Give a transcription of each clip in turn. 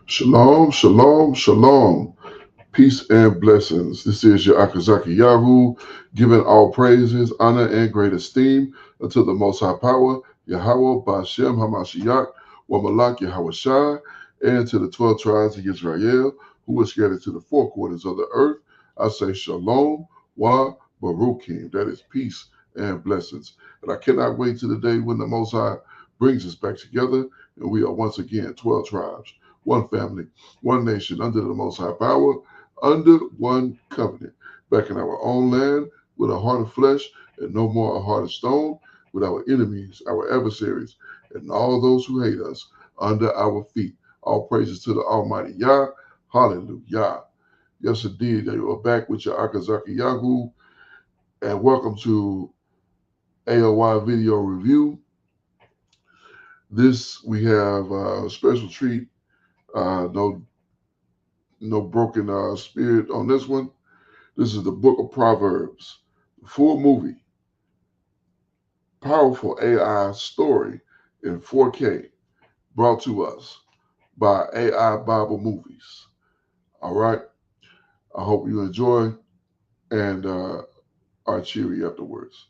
Shalom, shalom, shalom. Peace and blessings. This is your Akazaki Yahoo, giving all praises, honor, and great esteem unto the Most High Power, Yahweh, Bashem, Hamashiach, Wamalak, Yahweh Shai, and to the 12 tribes of Israel, who were scattered to the four quarters of the earth. I say shalom, wa, baruchim. That is peace and blessings. And I cannot wait to the day when the Most High brings us back together, and we are once again 12 tribes, one family, one nation, under the Most High Power, under one covenant, back in our own land with a heart of flesh and no more a heart of stone, with our enemies, our adversaries, and all those who hate us under our feet. All praises to the Almighty Yah. Hallelujah. Yes, indeed. You are back with your Akazaki Yahoo, and welcome to AOY Video Review. This, we have a special treat. No broken spirit on this one. This is the Book of Proverbs, full movie, powerful AI story in 4K, brought to us by AI Bible Movies. All right. I hope you enjoy and are cheery afterwards.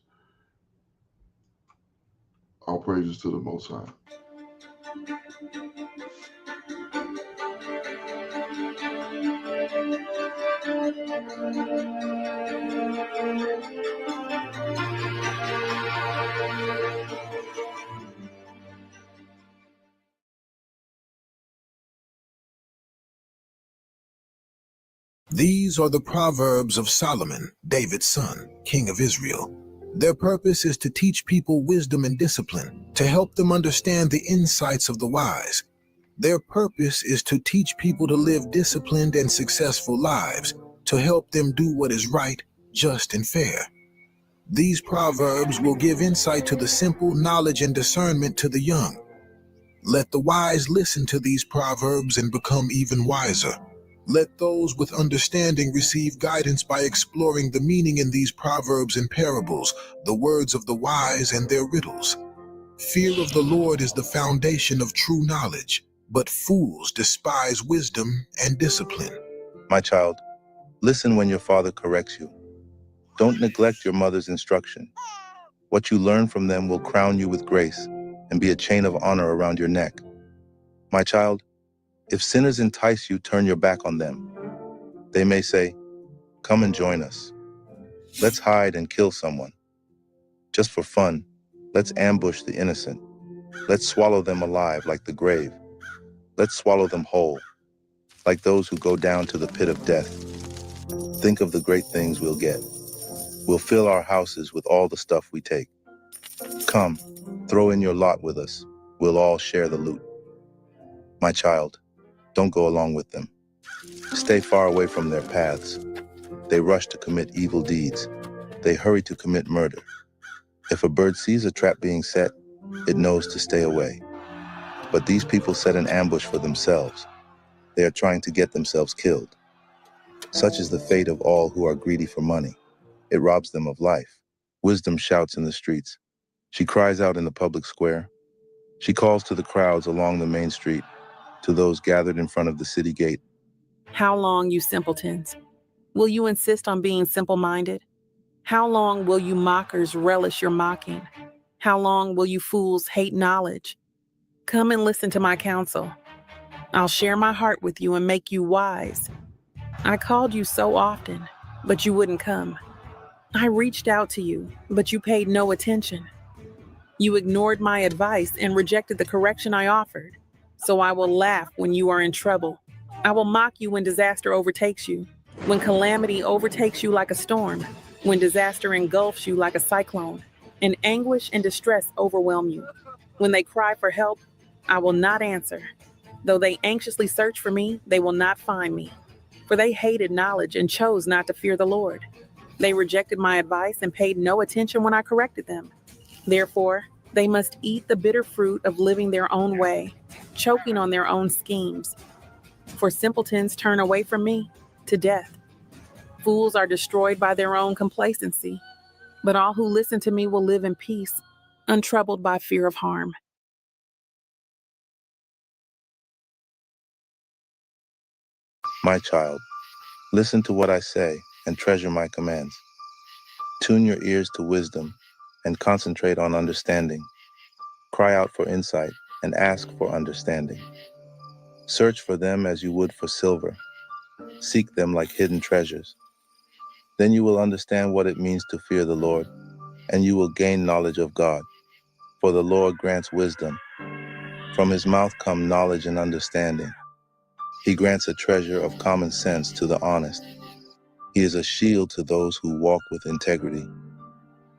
All praises to the Most High. These are the Proverbs of Solomon, David's son, king of Israel. Their purpose is to teach people wisdom and discipline, to help them understand the insights of the wise. Their purpose is to teach people to live disciplined and successful lives, to help them do what is right, just, and fair. These Proverbs will give insight to the simple, knowledge and discernment to the young. Let the wise listen to these Proverbs and become even wiser. Let those with understanding receive guidance by exploring the meaning in these proverbs and parables, the words of the wise and their riddles. Fear of the Lord is the foundation of true knowledge, but fools despise wisdom and discipline. My child, listen when your father corrects you. Don't neglect your mother's instruction. What you learn from them will crown you with grace and be a chain of honor around your neck. My child, if sinners entice you, turn your back on them. They may say, "Come and join us. Let's hide and kill someone. Just for fun, let's ambush the innocent. Let's swallow them alive like the grave. Let's swallow them whole, like those who go down to the pit of death. Think of the great things we'll get. We'll fill our houses with all the stuff we take. Come, throw in your lot with us. We'll all share the loot." My child, don't go along with them. Stay far away from their paths. They rush to commit evil deeds. They hurry to commit murder. If a bird sees a trap being set, it knows to stay away. But these people set an ambush for themselves. They are trying to get themselves killed. Such is the fate of all who are greedy for money. It robs them of life. Wisdom shouts in the streets. She cries out in the public square. She calls to the crowds along the main street, to those gathered in front of the city gate. How long, you simpletons? Will you insist on being simple-minded? How long will you mockers relish your mocking? How long will you fools hate knowledge? Come and listen to my counsel. I'll share my heart with you and make you wise. I called you so often, but you wouldn't come. I reached out to you, but you paid no attention. You ignored my advice and rejected the correction I offered. So I will laugh when you are in trouble. I will mock you when disaster overtakes you, when calamity overtakes you like a storm, when disaster engulfs you like a cyclone, and anguish and distress overwhelm you. When they cry for help, I will not answer. Though they anxiously search for me, they will not find me. For they hated knowledge and chose not to fear the Lord. They rejected my advice and paid no attention when I corrected them. Therefore, they must eat the bitter fruit of living their own way, choking on their own schemes. For simpletons turn away from me to death. Fools are destroyed by their own complacency, but all who listen to me will live in peace, untroubled by fear of harm. My child, listen to what I say and treasure my commands. Tune your ears to wisdom and concentrate on understanding. Cry out for insight and ask for understanding. Search for them as you would for silver. Seek them like hidden treasures. Then you will understand what it means to fear the Lord, and you will gain knowledge of God. For the Lord grants wisdom. From his mouth come knowledge and understanding. He grants a treasure of common sense to the honest. He is a shield to those who walk with integrity.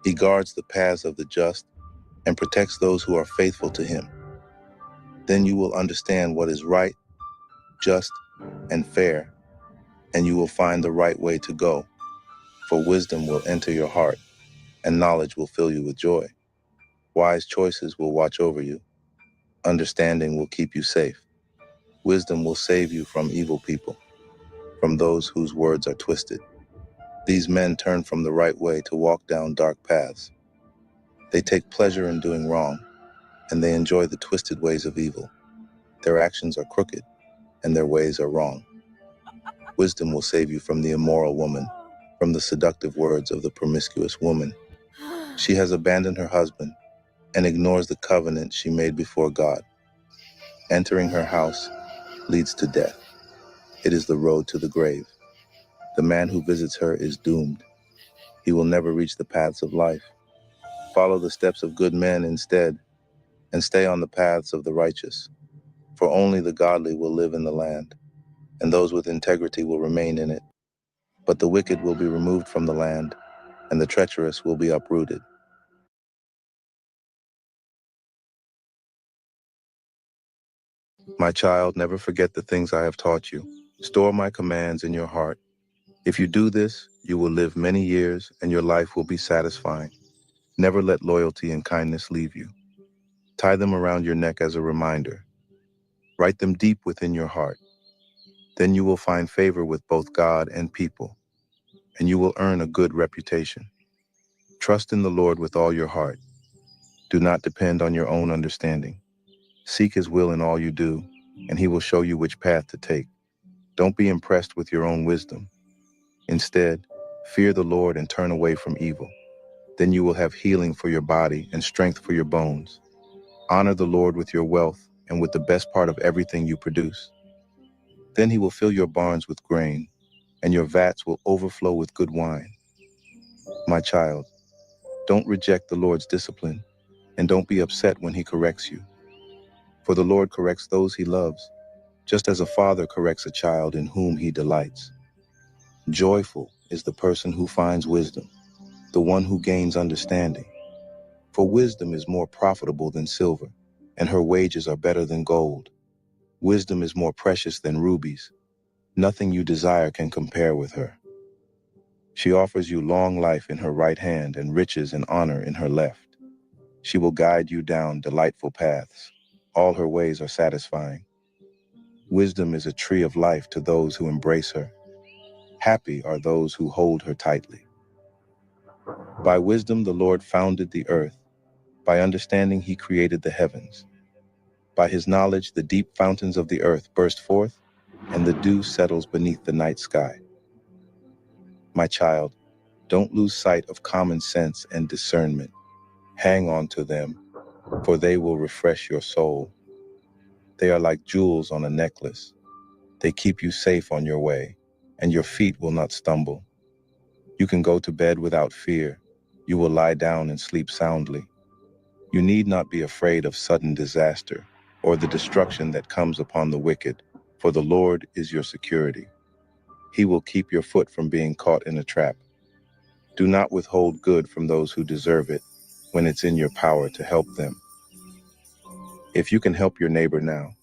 He guards the paths of the just and protects those who are faithful to him. Then you will understand what is right, just, and fair, and you will find the right way to go. For wisdom will enter your heart, and knowledge will fill you with joy. Wise choices will watch over you. Understanding will keep you safe. Wisdom will save you from evil people, from those whose words are twisted. These men turn from the right way to walk down dark paths. They take pleasure in doing wrong, and they enjoy the twisted ways of evil. Their actions are crooked, and their ways are wrong. Wisdom will save you from the immoral woman, from the seductive words of the promiscuous woman. She has abandoned her husband and ignores the covenant she made before God. Entering her house leads to death. It is the road to the grave. The man who visits her is doomed. He will never reach the paths of life. Follow the steps of good men instead, and stay on the paths of the righteous. For only the godly will live in the land, and those with integrity will remain in it. But the wicked will be removed from the land, and the treacherous will be uprooted. My child, never forget the things I have taught you. Store my commands in your heart. If you do this, you will live many years, and your life will be satisfying. Never let loyalty and kindness leave you. Tie them around your neck as a reminder. Write them deep within your heart. Then you will find favor with both God and people, and you will earn a good reputation. Trust in the Lord with all your heart. Do not depend on your own understanding. Seek his will in all you do, and he will show you which path to take. Don't be impressed with your own wisdom. Instead, fear the Lord and turn away from evil. Then you will have healing for your body and strength for your bones. Honor the Lord with your wealth and with the best part of everything you produce. Then he will fill your barns with grain, and your vats will overflow with good wine. My child, don't reject the Lord's discipline, and don't be upset when he corrects you. For the Lord corrects those he loves, just as a father corrects a child in whom he delights. Joyful is the person who finds wisdom, the one who gains understanding. For wisdom is more profitable than silver, and her wages are better than gold. Wisdom is more precious than rubies. Nothing you desire can compare with her. She offers you long life in her right hand and riches and honor in her left. She will guide you down delightful paths. All her ways are satisfying. Wisdom is a tree of life to those who embrace her. Happy are those who hold her tightly. By wisdom the Lord founded the earth. By understanding he created the heavens. By his knowledge the deep fountains of the earth burst forth, and the dew settles beneath the night sky. My child, don't lose sight of common sense and discernment. Hang on to them, for they will refresh your soul. They are like jewels on a necklace. They keep you safe on your way, and your feet will not stumble. You can go to bed without fear. You will lie down and sleep soundly. You need not be afraid of sudden disaster or the destruction that comes upon the wicked, for the Lord is your security. He will keep your foot from being caught in a trap. Do not withhold good from those who deserve it when it's in your power to help them. If you can help your neighbor now,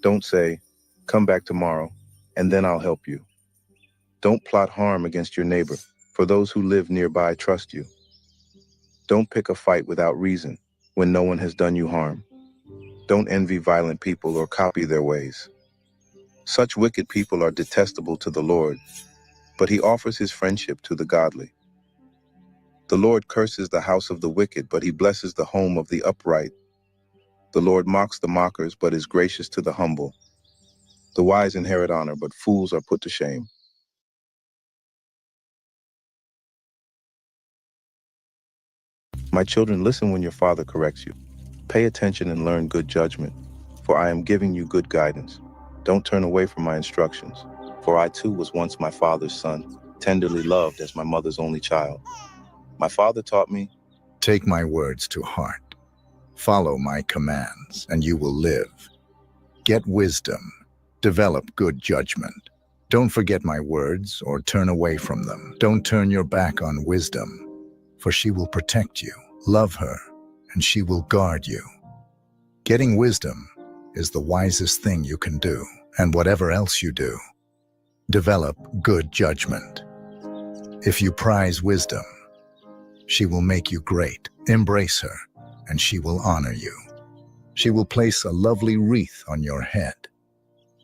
don't say, "Come back tomorrow, and then I'll help you." Don't plot harm against your neighbor, for those who live nearby trust you. Don't pick a fight without reason when no one has done you harm. Don't envy violent people or copy their ways. Such wicked people are detestable to the Lord, but he offers his friendship to the godly. The Lord curses the house of the wicked, but he blesses the home of the upright. The Lord mocks the mockers, but is gracious to the humble. The wise inherit honor, but fools are put to shame. My children, listen when your father corrects you. Pay attention and learn good judgment, for I am giving you good guidance. Don't turn away from my instructions, for I too was once my father's son, tenderly loved as my mother's only child. My father taught me, Take my words to heart. Follow my commands, and you will live. Get wisdom. Develop good judgment. Don't forget my words or turn away from them. Don't turn your back on wisdom, for she will protect you. Love her, and she will guard you. Getting wisdom is the wisest thing you can do, and whatever else you do, develop good judgment. If you prize wisdom, she will make you great. Embrace her, and she will honor you. She will place a lovely wreath on your head.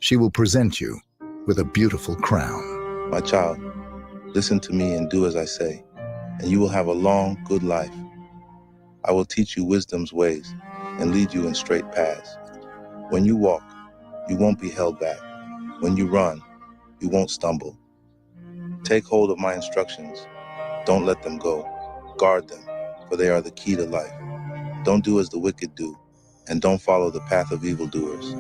She will present you with a beautiful crown. my child, listen to me and do as I say, and you will have a long, good life. I will teach you wisdom's ways and lead you in straight paths. When you walk, you won't be held back. When you run, you won't stumble. Take hold of my instructions. Don't let them go. Guard them, for they are the key to life. Don't do as the wicked do, and don't follow the path of evildoers.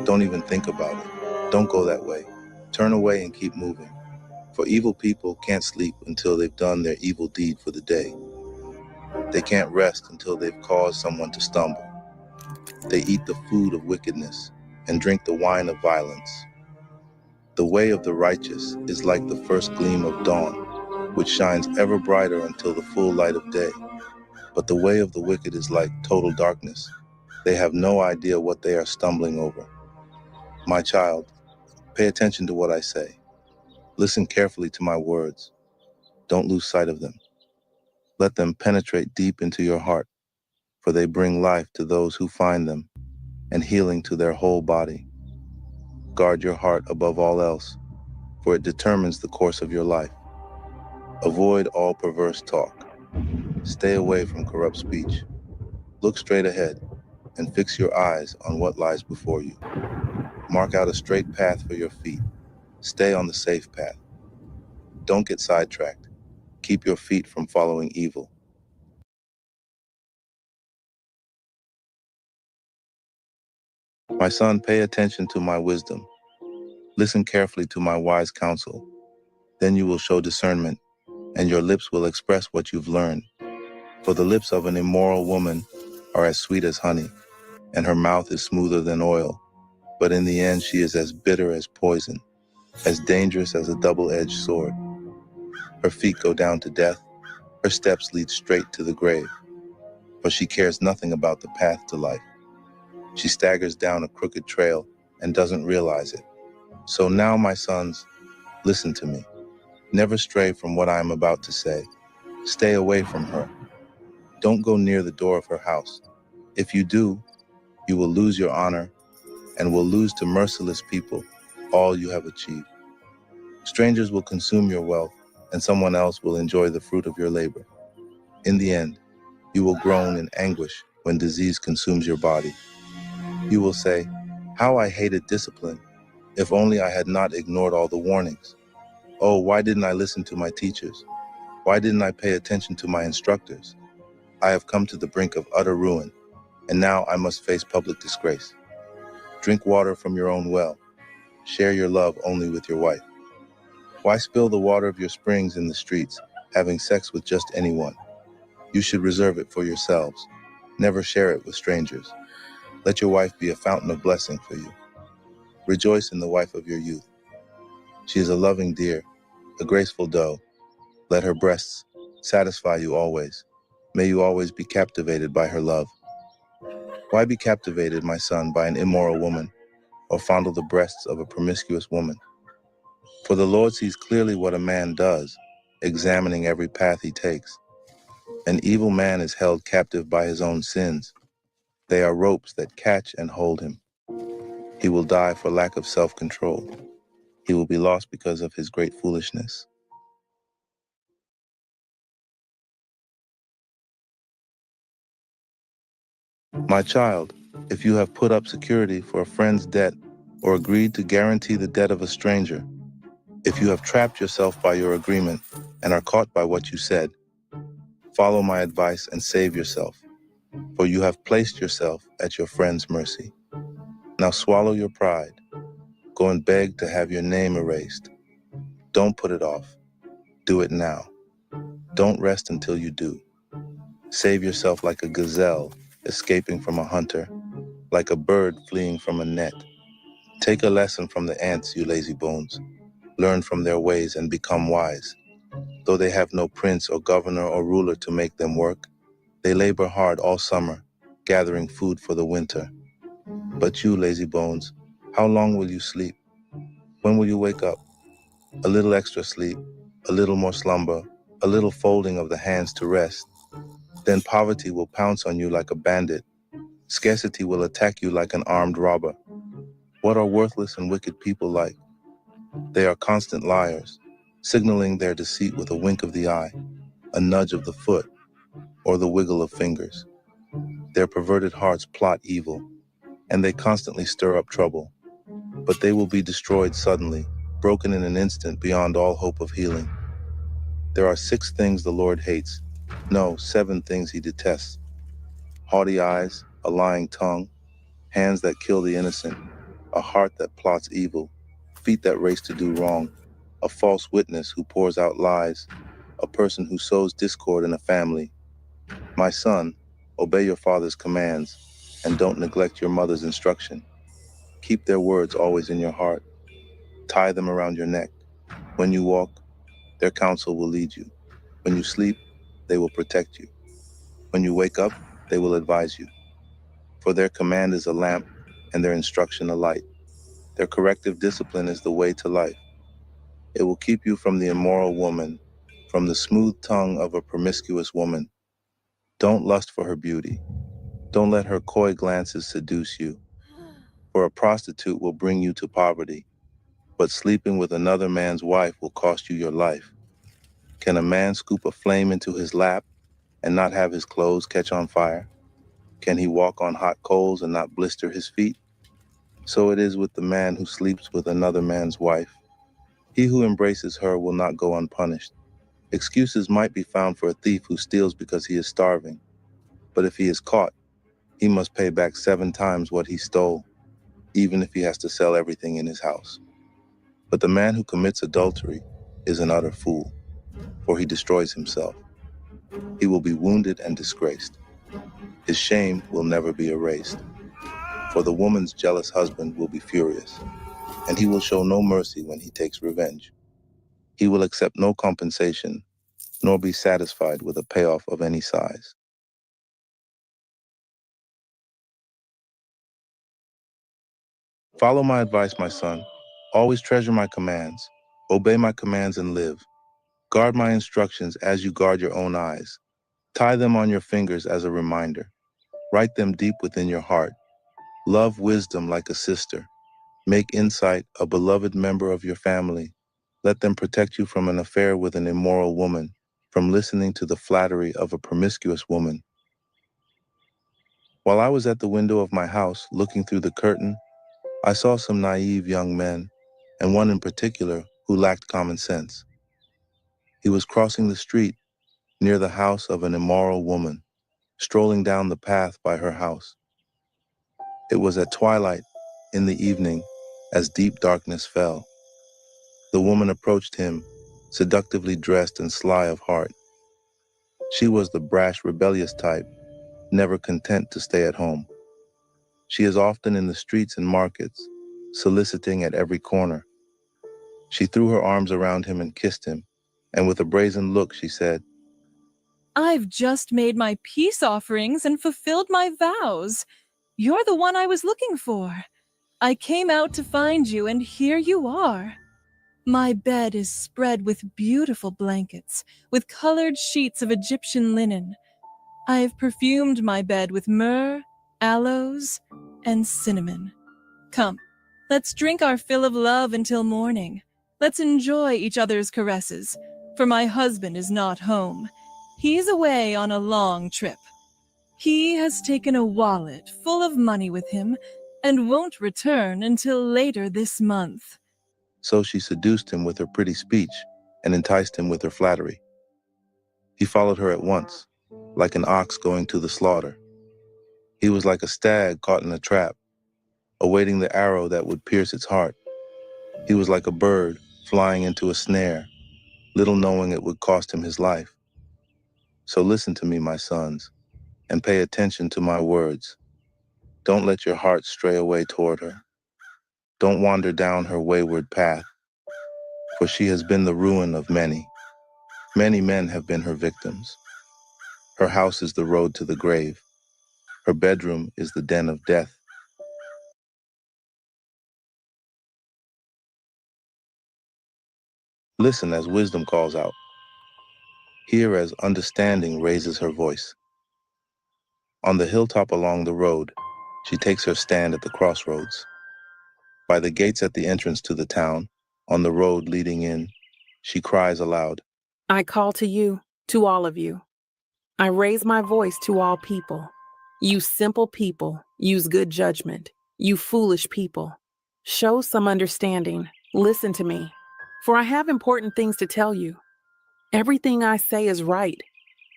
Don't even think about it. Don't go that way. Turn away and keep moving. For evil people can't sleep until they've done their evil deed for the day. They can't rest until they've caused someone to stumble. They eat the food of wickedness and drink the wine of violence. The way of the righteous is like the first gleam of dawn, which shines ever brighter until the full light of day. But the way of the wicked is like total darkness. They have no idea what they are stumbling over. My child, pay attention to what I say. Listen carefully to my words. Don't lose sight of them. Let them penetrate deep into your heart, for they bring life to those who find them and healing to their whole body. Guard your heart above all else, for it determines the course of your life. Avoid all perverse talk. Stay away from corrupt speech. Look straight ahead and fix your eyes on what lies before you. Mark out a straight path for your feet. Stay on the safe path. Don't get sidetracked. Keep your feet from following evil. My son, pay attention to my wisdom. Listen carefully to my wise counsel. Then you will show discernment, and your lips will express what you've learned. For the lips of an immoral woman are as sweet as honey, and her mouth is smoother than oil. But in the end, she is as bitter as poison, as dangerous as a double-edged sword. Her feet go down to death. Her steps lead straight to the grave. For she cares nothing about the path to life. She staggers down a crooked trail and doesn't realize it. So now, my sons, listen to me. Never stray from what I am about to say. Stay away from her. Don't go near the door of her house. If you do, you will lose your honor and will lose to merciless people all you have achieved. Strangers will consume your wealth, and someone else will enjoy the fruit of your labor. In the end, you will groan in anguish when disease consumes your body. You will say, "How I hated discipline. If only I had not ignored all the warnings. Oh, why didn't I listen to my teachers? Why didn't I pay attention to my instructors? I have come to the brink of utter ruin, and now I must face public disgrace." Drink water from your own well. Share your love only with your wife. Why spill the water of your springs in the streets, having sex with just anyone? You should reserve it for yourselves. Never share it with strangers. Let your wife be a fountain of blessing for you. Rejoice in the wife of your youth. She is a loving deer, a graceful doe. Let her breasts satisfy you always. May you always be captivated by her love. Why be captivated, my son, by an immoral woman, or fondle the breasts of a promiscuous woman? For the Lord sees clearly what a man does, examining every path he takes. An evil man is held captive by his own sins. They are ropes that catch and hold him. He will die for lack of self-control. He will be lost because of his great foolishness. My child, if you have put up security for a friend's debt, or agreed to guarantee the debt of a stranger. If you have trapped yourself by your agreement and are caught by what you said, follow my advice and save yourself, for you have placed yourself at your friend's mercy. Now swallow your pride. Go and beg to have your name erased. Don't put it off. Do it now. Don't rest until you do. Save yourself like a gazelle escaping from a hunter, like a bird fleeing from a net. Take a lesson from the ants, you lazy bones. Learn from their ways and become wise. Though they have no prince or governor or ruler to make them work, they labor hard all summer, gathering food for the winter. But you, lazy bones, how long will you sleep? When will you wake up? A little extra sleep, a little more slumber, a little folding of the hands to rest. Then poverty will pounce on you like a bandit. Scarcity will attack you like an armed robber. What are worthless and wicked people like? They are constant liars, signaling their deceit with a wink of the eye, a nudge of the foot, or the wiggle of fingers. Their perverted hearts plot evil, and they constantly stir up trouble. But they will be destroyed suddenly, broken in an instant beyond all hope of healing. There are 6 things the Lord hates. No, 7 things he detests. Haughty eyes, a lying tongue, hands that kill the innocent, a heart that plots evil, feet that race to do wrong, a false witness who pours out lies, a person who sows discord in a family. My son, obey your father's commands, and don't neglect your mother's instruction. Keep their words always in your heart. Tie them around your neck. When you walk, their counsel will lead you. When you sleep, they will protect you. When you wake up, they will advise you. For their command is a lamp, and their instruction a light. Their corrective discipline is the way to life. It will keep you from the immoral woman, from the smooth tongue of a promiscuous woman. Don't lust for her beauty. Don't let her coy glances seduce you. For a prostitute will bring you to poverty, but sleeping with another man's wife will cost you your life. Can a man scoop a flame into his lap and not have his clothes catch on fire? Can he walk on hot coals and not blister his feet? So it is with the man who sleeps with another man's wife. He who embraces her will not go unpunished. Excuses might be found for a thief who steals because he is starving, but if he is caught, he must pay back 7 times what he stole, even if he has to sell everything in his house. But the man who commits adultery is an utter fool, for he destroys himself. He will be wounded and disgraced. His shame will never be erased. For the woman's jealous husband will be furious, and he will show no mercy when he takes revenge. He will accept no compensation, nor be satisfied with a payoff of any size. Follow my advice, my son. Always treasure my commands. Obey my commands and live. Guard my instructions as you guard your own eyes. Tie them on your fingers as a reminder. Write them deep within your heart. Love wisdom like a sister. Make insight a beloved member of your family. Let them protect you from an affair with an immoral woman, from listening to the flattery of a promiscuous woman. While I was at the window of my house looking through the curtain, I saw some naive young men, and one in particular who lacked common sense. He was crossing the street near the house of an immoral woman, strolling down the path by her house. It was at twilight in the evening as deep darkness fell. The woman approached him, seductively dressed and sly of heart. She was the brash, rebellious type, never content to stay at home. She is often in the streets and markets, soliciting at every corner. She threw her arms around him and kissed him, and with a brazen look she said, "I've just made my peace offerings and fulfilled my vows. You're the one I was looking for. I came out to find you, and here you are. My bed is spread with beautiful blankets, with colored sheets of Egyptian linen. I've perfumed my bed with myrrh, aloes, and cinnamon. Come, let's drink our fill of love until morning. Let's enjoy each other's caresses, for my husband is not home. He's away on a long trip. He has taken a wallet full of money with him, and won't return until later this month. So she seduced him with her pretty speech and enticed him with her flattery. He followed her at once, like an ox going to the slaughter. He was like a stag caught in a trap, awaiting the arrow that would pierce its heart. He was like a bird flying into a snare, little knowing it would cost him his life. So listen to me, my sons, and pay attention to my words. Don't let your heart stray away toward her. Don't wander down her wayward path, for she has been the ruin of many. Many men have been her victims. Her house is the road to the grave. Her bedroom is the den of death. Listen as wisdom calls out. Hear as understanding raises her voice. On the hilltop along the road, she takes her stand at the crossroads. By the gates at the entrance to the town, on the road leading in, she cries aloud. I call to you, to all of you. I raise my voice to all people. You simple people, use good judgment. You foolish people, show some understanding. Listen to me, for I have important things to tell you. Everything I say is right,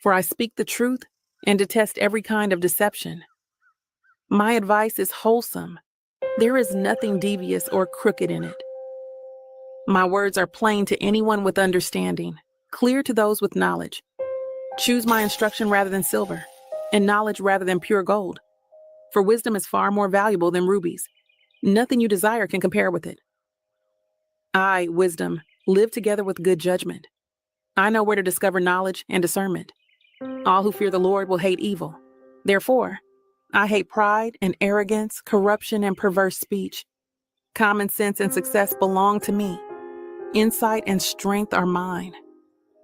for I speak the truth and detest every kind of deception. My advice is wholesome. There is nothing devious or crooked in it. My words are plain to anyone with understanding, clear to those with knowledge. Choose my instruction rather than silver, and knowledge rather than pure gold. For wisdom is far more valuable than rubies. Nothing you desire can compare with it. I, wisdom, live together with good judgment. I know where to discover knowledge and discernment. All who fear the Lord will hate evil. Therefore, I hate pride and arrogance, corruption and perverse speech. Common sense and success belong to me. Insight and strength are mine.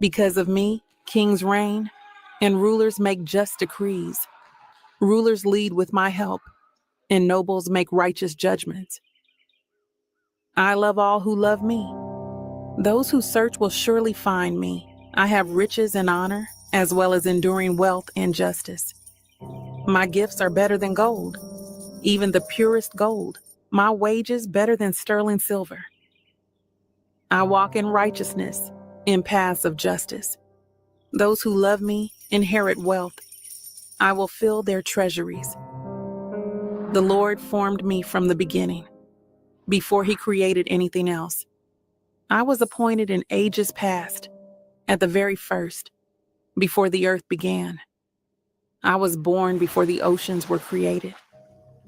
Because of me, kings reign, and rulers make just decrees. Rulers lead with my help, and nobles make righteous judgments. I love all who love me. Those who search will surely find me. I have riches and honor, as well as enduring wealth and justice. My gifts are better than gold, even the purest gold. My wages better than sterling silver. I walk in righteousness, in paths of justice. Those who love me inherit wealth. I will fill their treasuries. The Lord formed me from the beginning, before he created anything else. I was appointed in ages past, at the very first, before the earth began. I was born before the oceans were created,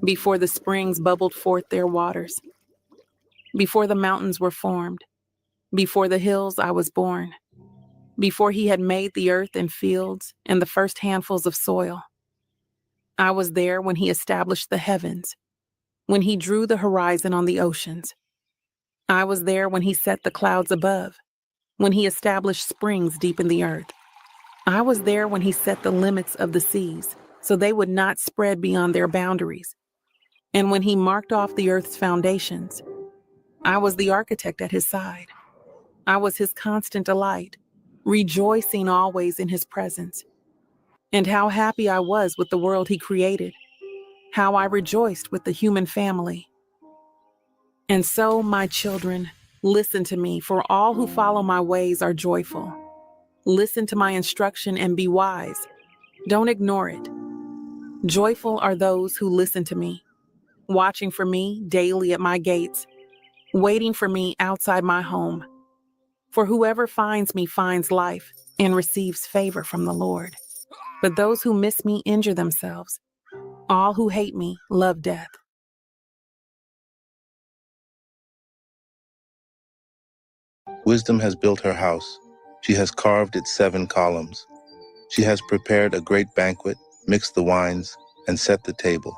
before the springs bubbled forth their waters, before the mountains were formed, before the hills I was born, before he had made the earth and fields and the first handfuls of soil. I was there when he established the heavens, when he drew the horizon on the oceans. I was there when he set the clouds above, when he established springs deep in the earth. I was there when he set the limits of the seas, so they would not spread beyond their boundaries. And when he marked off the earth's foundations, I was the architect at his side. I was his constant delight, rejoicing always in his presence. And how happy I was with the world he created, how I rejoiced with the human family. And so, my children, listen to me, for all who follow my ways are joyful. Listen to my instruction and be wise. Don't ignore it. Joyful are those who listen to me, watching for me daily at my gates, waiting for me outside my home. For whoever finds me finds life and receives favor from the Lord. But those who miss me injure themselves. All who hate me love death. Wisdom has built her house. She has carved its 7 columns. She has prepared a great banquet, mixed the wines, and set the table.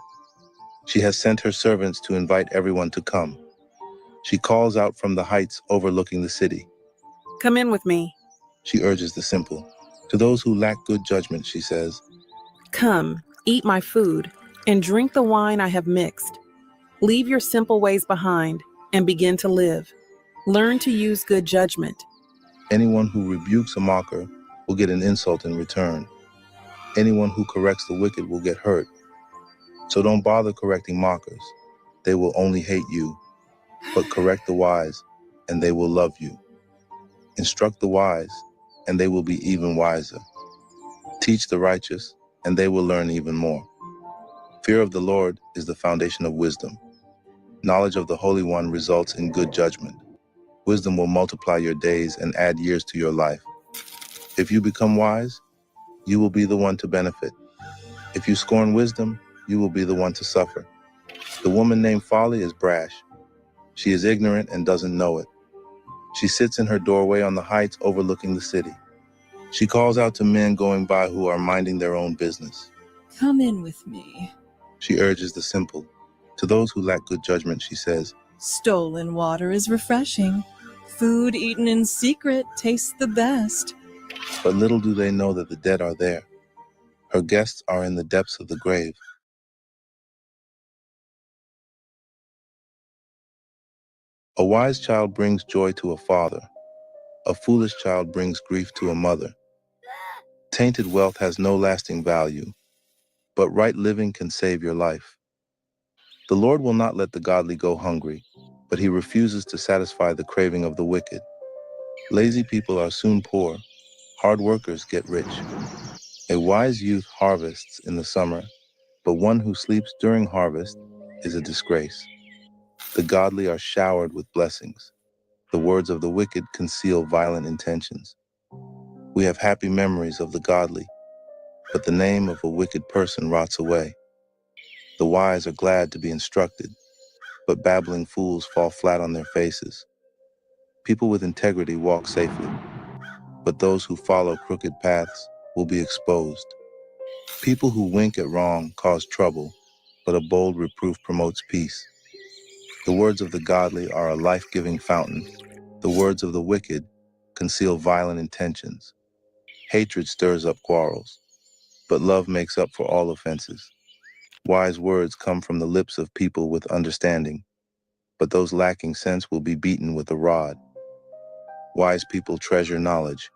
She has sent her servants to invite everyone to come. She calls out from the heights overlooking the city. Come in with me. She urges the simple. To those who lack good judgment, she says, Come, eat my food, and drink the wine I have mixed. Leave your simple ways behind and begin to live. Learn to use good judgment. anyone who rebukes a mocker will get an insult in return. Anyone who corrects the wicked will get hurt. So don't bother correcting mockers. they will only hate you, but correct the wise, and they will love you. Instruct the wise, and they will be even wiser. Teach the righteous, and they will learn even more. Fear of the Lord is the foundation of wisdom. Knowledge of the Holy One results in good judgment. Wisdom will multiply your days and add years to your life. If you become wise, you will be the one to benefit. If you scorn wisdom, you will be the one to suffer. The woman named Folly is brash. She is ignorant and doesn't know it. She sits in her doorway on the heights overlooking the city. She calls out to men going by who are minding their own business. Come in with me. She urges the simple. To those who lack good judgment, she says, Stolen water is refreshing. Food eaten in secret tastes the best. but little do they know that the dead are there. Her guests are in the depths of the grave. A wise child brings joy to a father. A foolish child brings grief to a mother. Tainted wealth has no lasting value, but right living can save your life. The Lord will not let the godly go hungry, but he refuses to satisfy the craving of the wicked. Lazy people are soon poor. Hard workers get rich. A wise youth harvests in the summer, but one who sleeps during harvest is a disgrace. The godly are showered with blessings. The words of the wicked conceal violent intentions. We have happy memories of the godly, but the name of a wicked person rots away. The wise are glad to be instructed, but babbling fools fall flat on their faces. People with integrity walk safely, but those who follow crooked paths will be exposed. People who wink at wrong cause trouble, but a bold reproof promotes peace. The words of the godly are a life-giving fountain. The words of the wicked conceal violent intentions. Hatred stirs up quarrels, but love makes up for all offenses. Wise words come from the lips of people with understanding, but those lacking sense will be beaten with a rod. Wise people treasure knowledge,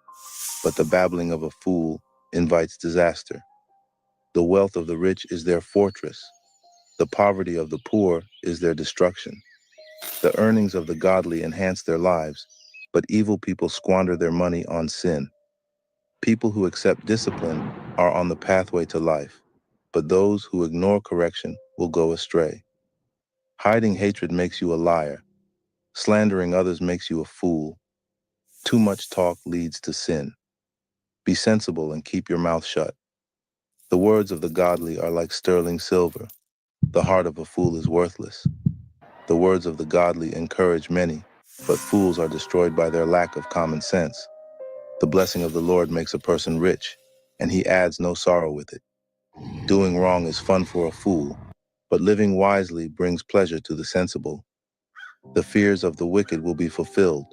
but the babbling of a fool invites disaster. The wealth of the rich is their fortress. The poverty of the poor is their destruction. The earnings of the godly enhance their lives, but evil people squander their money on sin. People who accept discipline are on the pathway to life, but those who ignore correction will go astray. Hiding hatred makes you a liar. Slandering others makes you a fool. Too much talk leads to sin. Be sensible and keep your mouth shut. The words of the godly are like sterling silver. The heart of a fool is worthless. The words of the godly encourage many, but fools are destroyed by their lack of common sense. The blessing of the Lord makes a person rich, and he adds no sorrow with it. Doing wrong is fun for a fool, but living wisely brings pleasure to the sensible. The fears of the wicked will be fulfilled.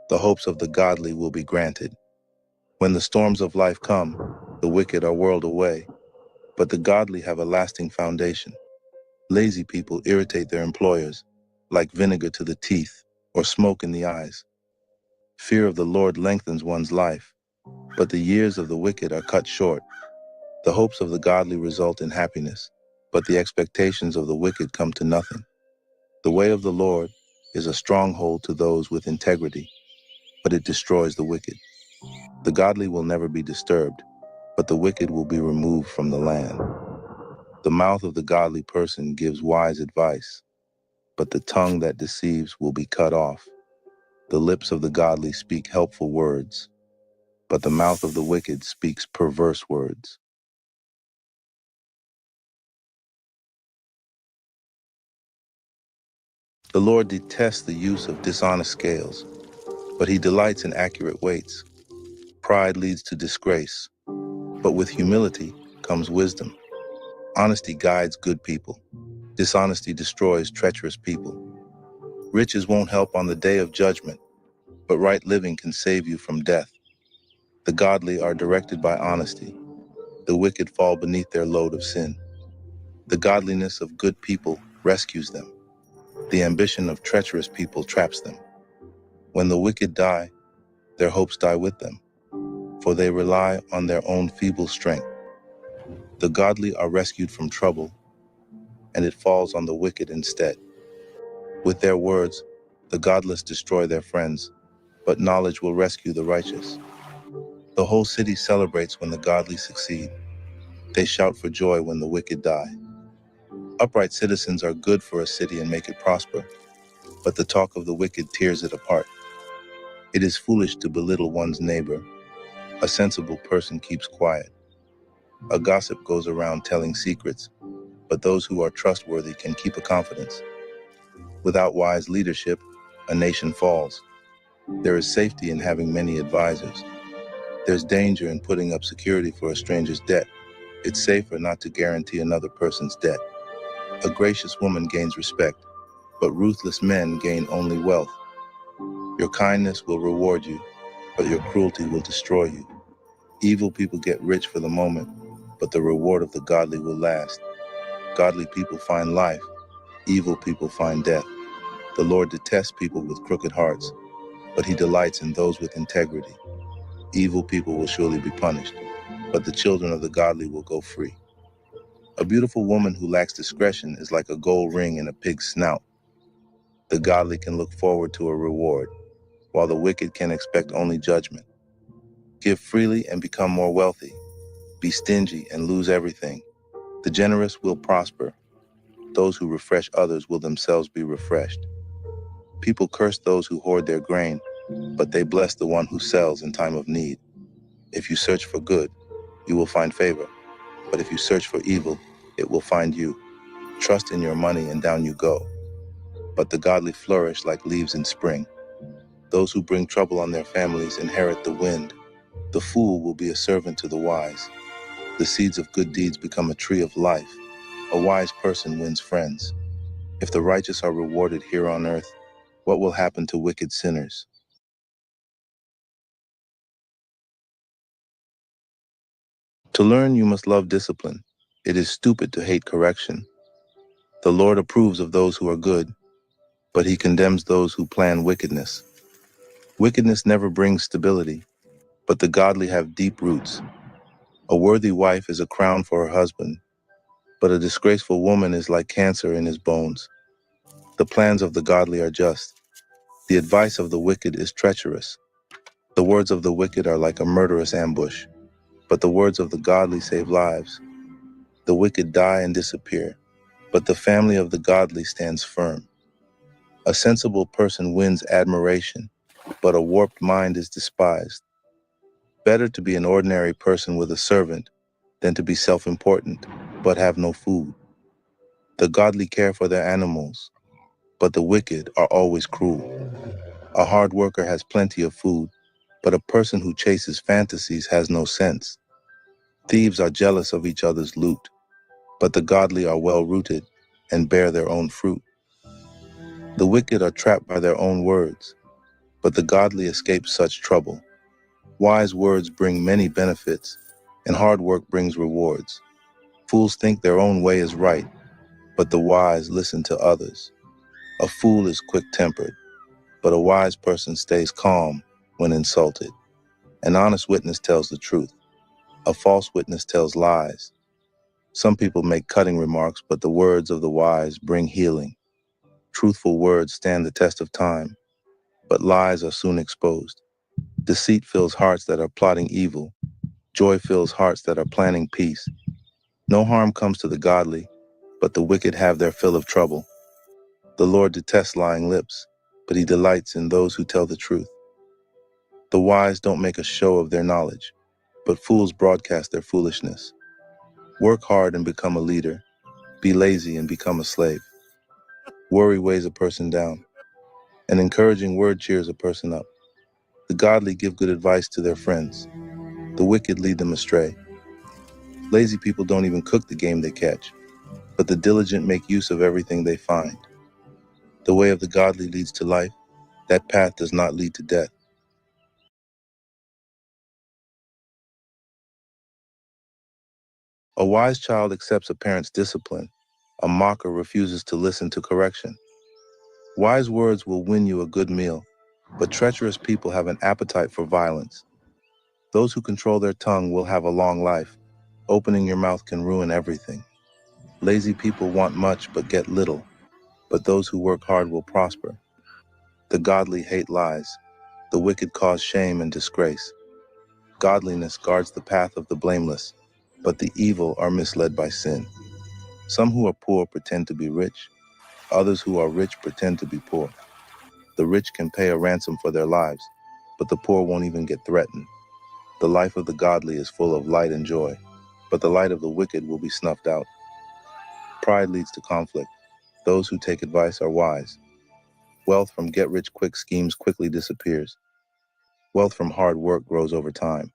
The hopes of the godly will be granted. When the storms of life come, the wicked are whirled away, but the godly have a lasting foundation. Lazy people irritate their employers, like vinegar to the teeth or smoke in the eyes. Fear of the Lord lengthens one's life, but the years of the wicked are cut short. The hopes of the godly result in happiness, but the expectations of the wicked come to nothing. The way of the Lord is a stronghold to those with integrity, but it destroys the wicked. The godly will never be disturbed, but the wicked will be removed from the land. The mouth of the godly person gives wise advice, but the tongue that deceives will be cut off. The lips of the godly speak helpful words, but the mouth of the wicked speaks perverse words. The Lord detests the use of dishonest scales, but he delights in accurate weights. Pride leads to disgrace, but with humility comes wisdom. Honesty guides good people. Dishonesty destroys treacherous people. Riches won't help on the day of judgment, but right living can save you from death. The godly are directed by honesty. The wicked fall beneath their load of sin. The godliness of good people rescues them. The ambition of treacherous people traps them. When the wicked die, their hopes die with them, for they rely on their own feeble strength. The godly are rescued from trouble, and it falls on the wicked instead. With their words, the godless destroy their friends, but knowledge will rescue the righteous. The whole city celebrates when the godly succeed. They shout for joy when the wicked die. Upright citizens are good for a city and make it prosper, but the talk of the wicked tears it apart. It is foolish to belittle one's neighbor. A sensible person keeps quiet. A gossip goes around telling secrets, but those who are trustworthy can keep a confidence. Without wise leadership, a nation falls. There is safety in having many advisors. There's danger in putting up security for a stranger's debt. It's safer not to guarantee another person's debt. A gracious woman gains respect, but ruthless men gain only wealth. Your kindness will reward you, but your cruelty will destroy you. Evil people get rich for the moment, but the reward of the godly will last. Godly people find life, evil people find death. The Lord detests people with crooked hearts, but he delights in those with integrity. Evil people will surely be punished, but the children of the godly will go free. A beautiful woman who lacks discretion is like a gold ring in a pig's snout. The godly can look forward to a reward, while the wicked can expect only judgment. Give freely and become more wealthy. Be stingy and lose everything. The generous will prosper. Those who refresh others will themselves be refreshed. People curse those who hoard their grain, but they bless the one who sells in time of need. If you search for good, you will find favor. But if you search for evil, it will find you. Trust in your money and down you go. But the godly flourish like leaves in spring. Those who bring trouble on their families inherit the wind. The fool will be a servant to the wise. The seeds of good deeds become a tree of life. A wise person wins friends. If the righteous are rewarded here on earth, what will happen to wicked sinners? To learn, you must love discipline. It is stupid to hate correction. The Lord approves of those who are good, but he condemns those who plan wickedness. Wickedness never brings stability, but the godly have deep roots. A worthy wife is a crown for her husband, but a disgraceful woman is like cancer in his bones. The plans of the godly are just. The advice of the wicked is treacherous. The words of the wicked are like a murderous ambush, but the words of the godly save lives. The wicked die and disappear, but the family of the godly stands firm. A sensible person wins admiration, but a warped mind is despised. Better to be an ordinary person with a servant than to be self-important, but have no food. The godly care for their animals, but the wicked are always cruel. A hard worker has plenty of food, but a person who chases fantasies has no sense. Thieves are jealous of each other's loot, but the godly are well-rooted and bear their own fruit. The wicked are trapped by their own words, but the godly escape such trouble. Wise words bring many benefits, and hard work brings rewards. Fools think their own way is right, but the wise listen to others. A fool is quick-tempered, but a wise person stays calm when insulted. An honest witness tells the truth. A false witness tells lies. Some people make cutting remarks, but the words of the wise bring healing. Truthful words stand the test of time, but lies are soon exposed. Deceit fills hearts that are plotting evil. Joy fills hearts that are planning peace. No harm comes to the godly, but the wicked have their fill of trouble. The Lord detests lying lips, but he delights in those who tell the truth. The wise don't make a show of their knowledge, but fools broadcast their foolishness. Work hard and become a leader. Be lazy and become a slave. Worry weighs a person down. An encouraging word cheers a person up. The godly give good advice to their friends. The wicked lead them astray. Lazy people don't even cook the game they catch, but the diligent make use of everything they find. The way of the godly leads to life. That path does not lead to death. A wise child accepts a parent's discipline. A mocker refuses to listen to correction. Wise words will win you a good meal, but treacherous people have an appetite for violence. Those who control their tongue will have a long life. Opening your mouth can ruin everything. Lazy people want much but get little. but those who work hard will prosper. The godly hate lies. The wicked cause shame and disgrace. Godliness guards the path of the blameless, but the evil are misled by sin. Some who are poor pretend to be rich. Others who are rich pretend to be poor. The rich can pay a ransom for their lives, but the poor won't even get threatened. The life of the godly is full of light and joy, but the light of the wicked will be snuffed out. Pride leads to conflict. Those who take advice are wise. Wealth from get-rich-quick schemes quickly disappears. Wealth from hard work grows over time.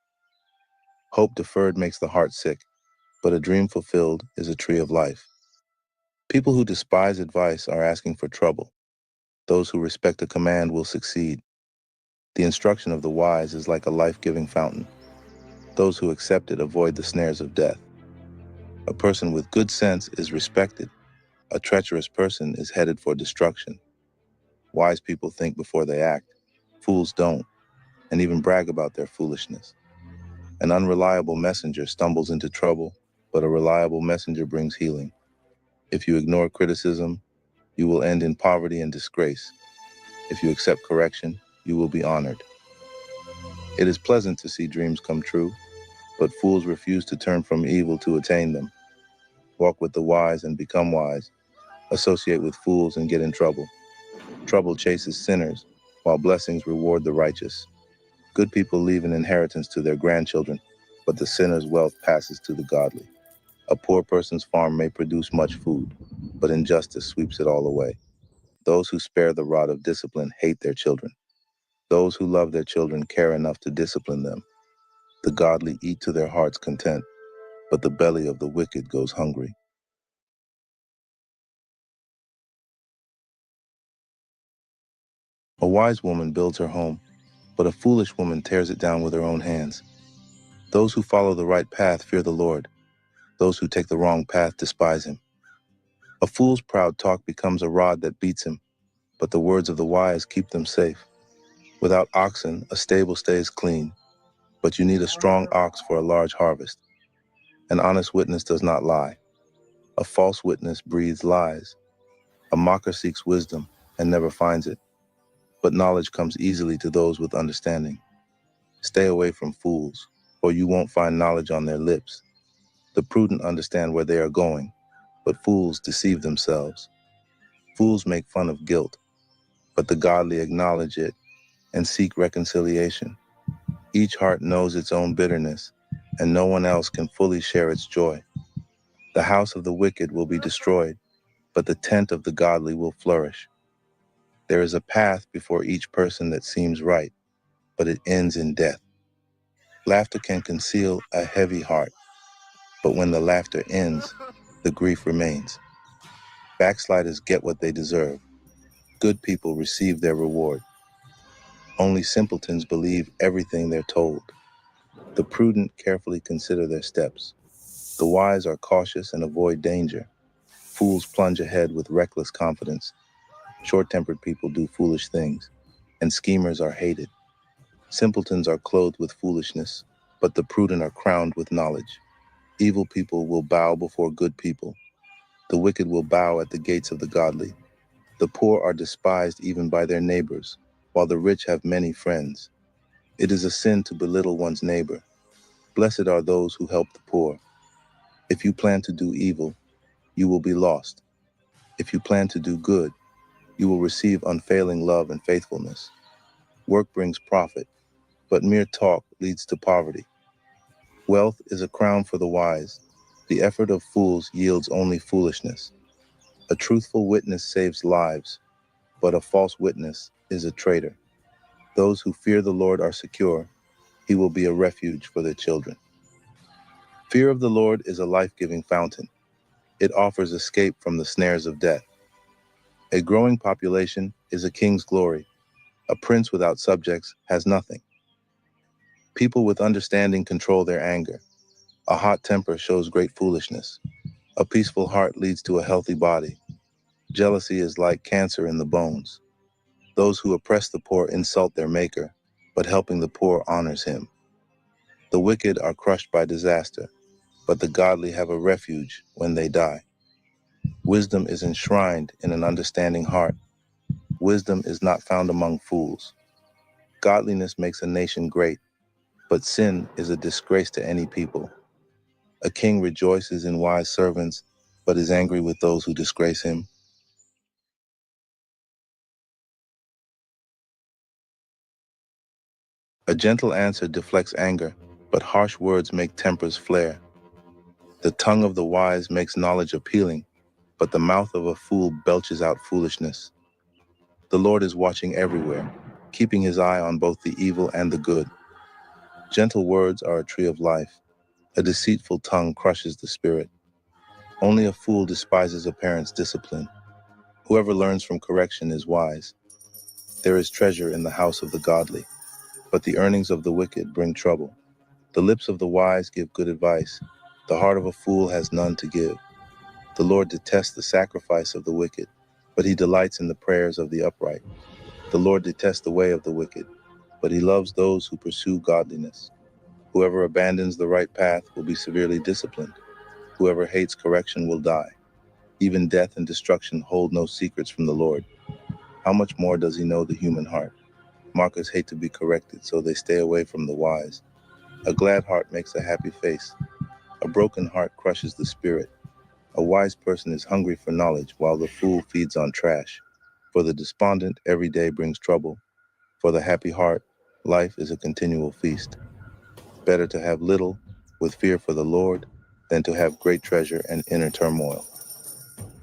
Hope deferred makes the heart sick, but a dream fulfilled is a tree of life. People who despise advice are asking for trouble. Those who respect a command will succeed. The instruction of the wise is like a life-giving fountain. Those who accept it avoid the snares of death. A person with good sense is respected. A treacherous person is headed for destruction. Wise people think before they act. Fools don't, and even brag about their foolishness. An unreliable messenger stumbles into trouble, but a reliable messenger brings healing. If you ignore criticism, you will end in poverty and disgrace. If you accept correction, you will be honored. It is pleasant to see dreams come true, but fools refuse to turn from evil to attain them. Walk with the wise and become wise. Associate with fools and get in trouble. Trouble chases sinners, while blessings reward the righteous. Good people leave an inheritance to their grandchildren, but the sinner's wealth passes to the godly. A poor person's farm may produce much food, but injustice sweeps it all away. Those who spare the rod of discipline hate their children. Those who love their children care enough to discipline them. The godly eat to their heart's content, but the belly of the wicked goes hungry. A wise woman builds her home, but a foolish woman tears it down with her own hands. Those who follow the right path fear the Lord. Those who take the wrong path despise him. A fool's proud talk becomes a rod that beats him, but the words of the wise keep them safe. Without oxen, a stable stays clean, but you need a strong ox for a large harvest. An honest witness does not lie. A false witness breathes lies. A mocker seeks wisdom and never finds it, but knowledge comes easily to those with understanding. Stay away from fools, or you won't find knowledge on their lips. The prudent understand where they are going, but fools deceive themselves. Fools make fun of guilt, but the godly acknowledge it and seek reconciliation. Each heart knows its own bitterness, and no one else can fully share its joy. The house of the wicked will be destroyed, but the tent of the godly will flourish. There is a path before each person that seems right, but it ends in death. Laughter can conceal a heavy heart, but when the laughter ends, the grief remains. Backsliders get what they deserve. Good people receive their reward. Only simpletons believe everything they're told. The prudent carefully consider their steps. The wise are cautious and avoid danger. Fools plunge ahead with reckless confidence. Short-tempered people do foolish things, and schemers are hated. Simpletons are clothed with foolishness, but the prudent are crowned with knowledge. Evil people will bow before good people. The wicked will bow at the gates of the godly. The poor are despised even by their neighbors, while the rich have many friends. It is a sin to belittle one's neighbor. Blessed are those who help the poor. If you plan to do evil, you will be lost. If you plan to do good, you will receive unfailing love and faithfulness. Work brings profit, but mere talk leads to poverty. Wealth is a crown for the wise. The effort of fools yields only foolishness. A truthful witness saves lives, but a false witness is a traitor. Those who fear the Lord are secure. He will be a refuge for their children. Fear of the Lord is a life-giving fountain. It offers escape from the snares of death. A growing population is a king's glory. A prince without subjects has nothing. People with understanding control their anger. A hot temper shows great foolishness. A peaceful heart leads to a healthy body. Jealousy is like cancer in the bones. Those who oppress the poor insult their maker, but helping the poor honors him. The wicked are crushed by disaster, but the godly have a refuge when they die. Wisdom is enshrined in an understanding heart. Wisdom is not found among fools. Godliness makes a nation great, but sin is a disgrace to any people. A king rejoices in wise servants, but is angry with those who disgrace him. A gentle answer deflects anger, but harsh words make tempers flare. The tongue of the wise makes knowledge appealing, but the mouth of a fool belches out foolishness. The Lord is watching everywhere, keeping his eye on both the evil and the good. Gentle words are a tree of life. A deceitful tongue crushes the spirit. Only a fool despises a parent's discipline. Whoever learns from correction is wise. There is treasure in the house of the godly, but the earnings of the wicked bring trouble. The lips of the wise give good advice. The heart of a fool has none to give. The Lord detests the sacrifice of the wicked, but he delights in the prayers of the upright. The Lord detests the way of the wicked, but he loves those who pursue godliness. Whoever abandons the right path will be severely disciplined. Whoever hates correction will die. Even death and destruction hold no secrets from the Lord. How much more does he know the human heart? Mockers hate to be corrected, so they stay away from the wise. A glad heart makes a happy face. A broken heart crushes the spirit. A wise person is hungry for knowledge, while the fool feeds on trash. For the despondent, every day brings trouble. For the happy heart, life is a continual feast. Better to have little, with fear for the Lord, than to have great treasure and inner turmoil.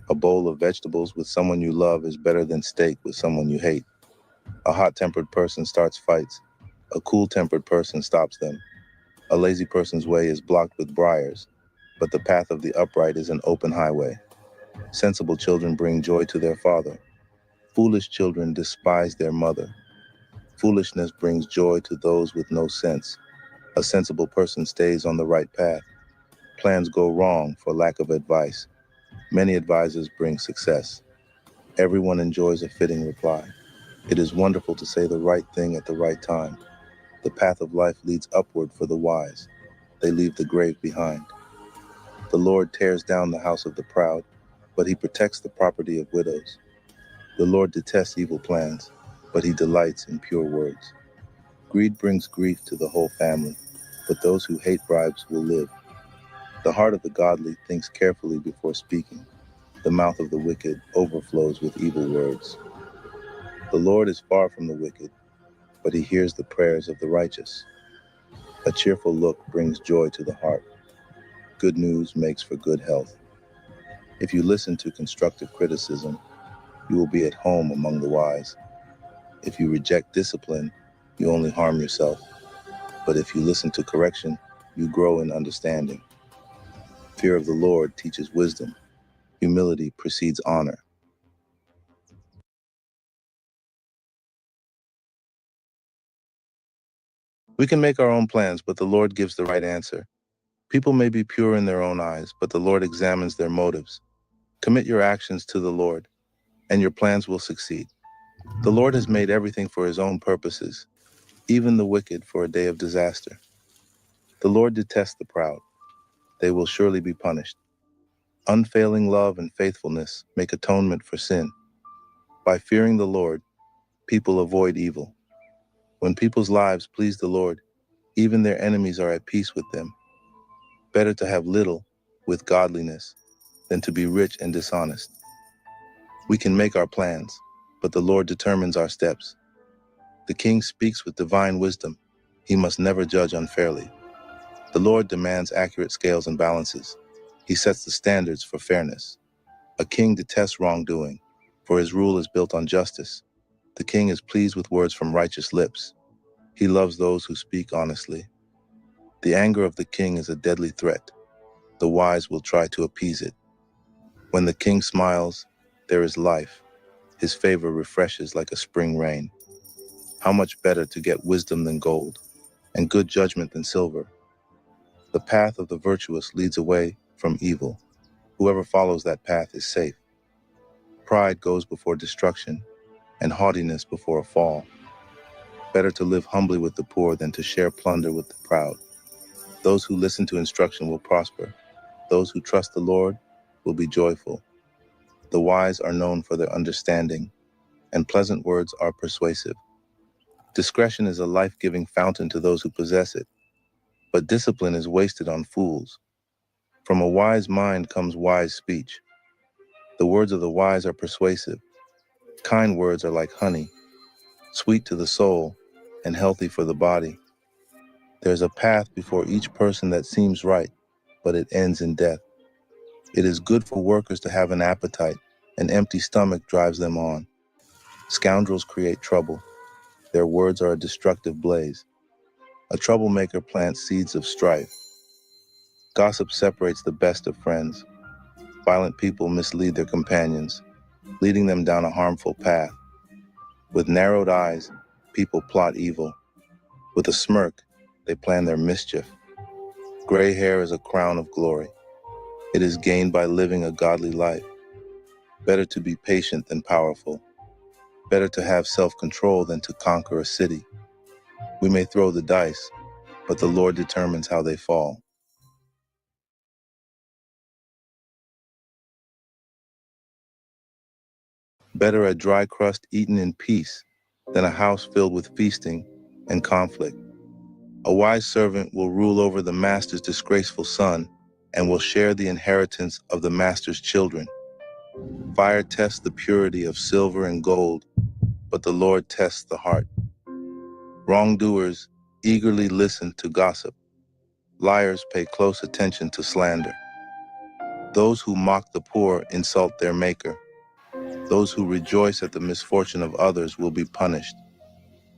A bowl of vegetables with someone you love is better than steak with someone you hate. A hot-tempered person starts fights. A cool-tempered person stops them. A lazy person's way is blocked with briars, but the path of the upright is an open highway. Sensible children bring joy to their father. Foolish children despise their mother. Foolishness brings joy to those with no sense. A sensible person stays on the right path. Plans go wrong for lack of advice. Many advisors bring success. Everyone enjoys a fitting reply. It is wonderful to say the right thing at the right time. The path of life leads upward for the wise. They leave the grave behind. The Lord tears down the house of the proud, but he protects the property of widows. The Lord detests evil plans, but he delights in pure words. Greed brings grief to the whole family, but those who hate bribes will live. The heart of the godly thinks carefully before speaking. The mouth of the wicked overflows with evil words. The Lord is far from the wicked, but he hears the prayers of the righteous. A cheerful look brings joy to the heart. Good news makes for good health. If you listen to constructive criticism, you will be at home among the wise. If you reject discipline, you only harm yourself. But if you listen to correction, you grow in understanding. Fear of the Lord teaches wisdom. Humility precedes honor. We can make our own plans, but the Lord gives the right answer. People may be pure in their own eyes, but the Lord examines their motives. Commit your actions to the Lord, and your plans will succeed. The Lord has made everything for his own purposes, even the wicked for a day of disaster. The Lord detests the proud. They will surely be punished. Unfailing love and faithfulness make atonement for sin. By fearing the Lord, people avoid evil. When people's lives please the Lord, even their enemies are at peace with them. Better to have little with godliness than to be rich and dishonest. We can make our plans, but the Lord determines our steps. The king speaks with divine wisdom. He must never judge unfairly. The Lord demands accurate scales and balances. He sets the standards for fairness. A king detests wrongdoing, for his rule is built on justice. The king is pleased with words from righteous lips. He loves those who speak honestly. The anger of the king is a deadly threat. The wise will try to appease it. When the king smiles, there is life. His favor refreshes like a spring rain. How much better to get wisdom than gold, and good judgment than silver. The path of the virtuous leads away from evil. Whoever follows that path is safe. Pride goes before destruction, and haughtiness before a fall. Better to live humbly with the poor than to share plunder with the proud. Those who listen to instruction will prosper. Those who trust the Lord will be joyful. The wise are known for their understanding, and pleasant words are persuasive. Discretion is a life-giving fountain to those who possess it, but discipline is wasted on fools. From a wise mind comes wise speech. The words of the wise are persuasive. Kind words are like honey, sweet to the soul and healthy for the body. There's a path before each person that seems right, but it ends in death. It is good for workers to have an appetite. An empty stomach drives them on. Scoundrels create trouble. Their words are a destructive blaze. A troublemaker plants seeds of strife. Gossip separates the best of friends. Violent people mislead their companions, leading them down a harmful path. With narrowed eyes, people plot evil. With a smirk, they plan their mischief. Gray hair is a crown of glory. It is gained by living a godly life. Better to be patient than powerful. Better to have self-control than to conquer a city. We may throw the dice, but the Lord determines how they fall. Better a dry crust eaten in peace than a house filled with feasting and conflict. A wise servant will rule over the master's disgraceful son and will share the inheritance of the master's children. Fire tests the purity of silver and gold, but the Lord tests the heart. Wrongdoers eagerly listen to gossip. Liars pay close attention to slander. Those who mock the poor insult their maker. Those who rejoice at the misfortune of others will be punished.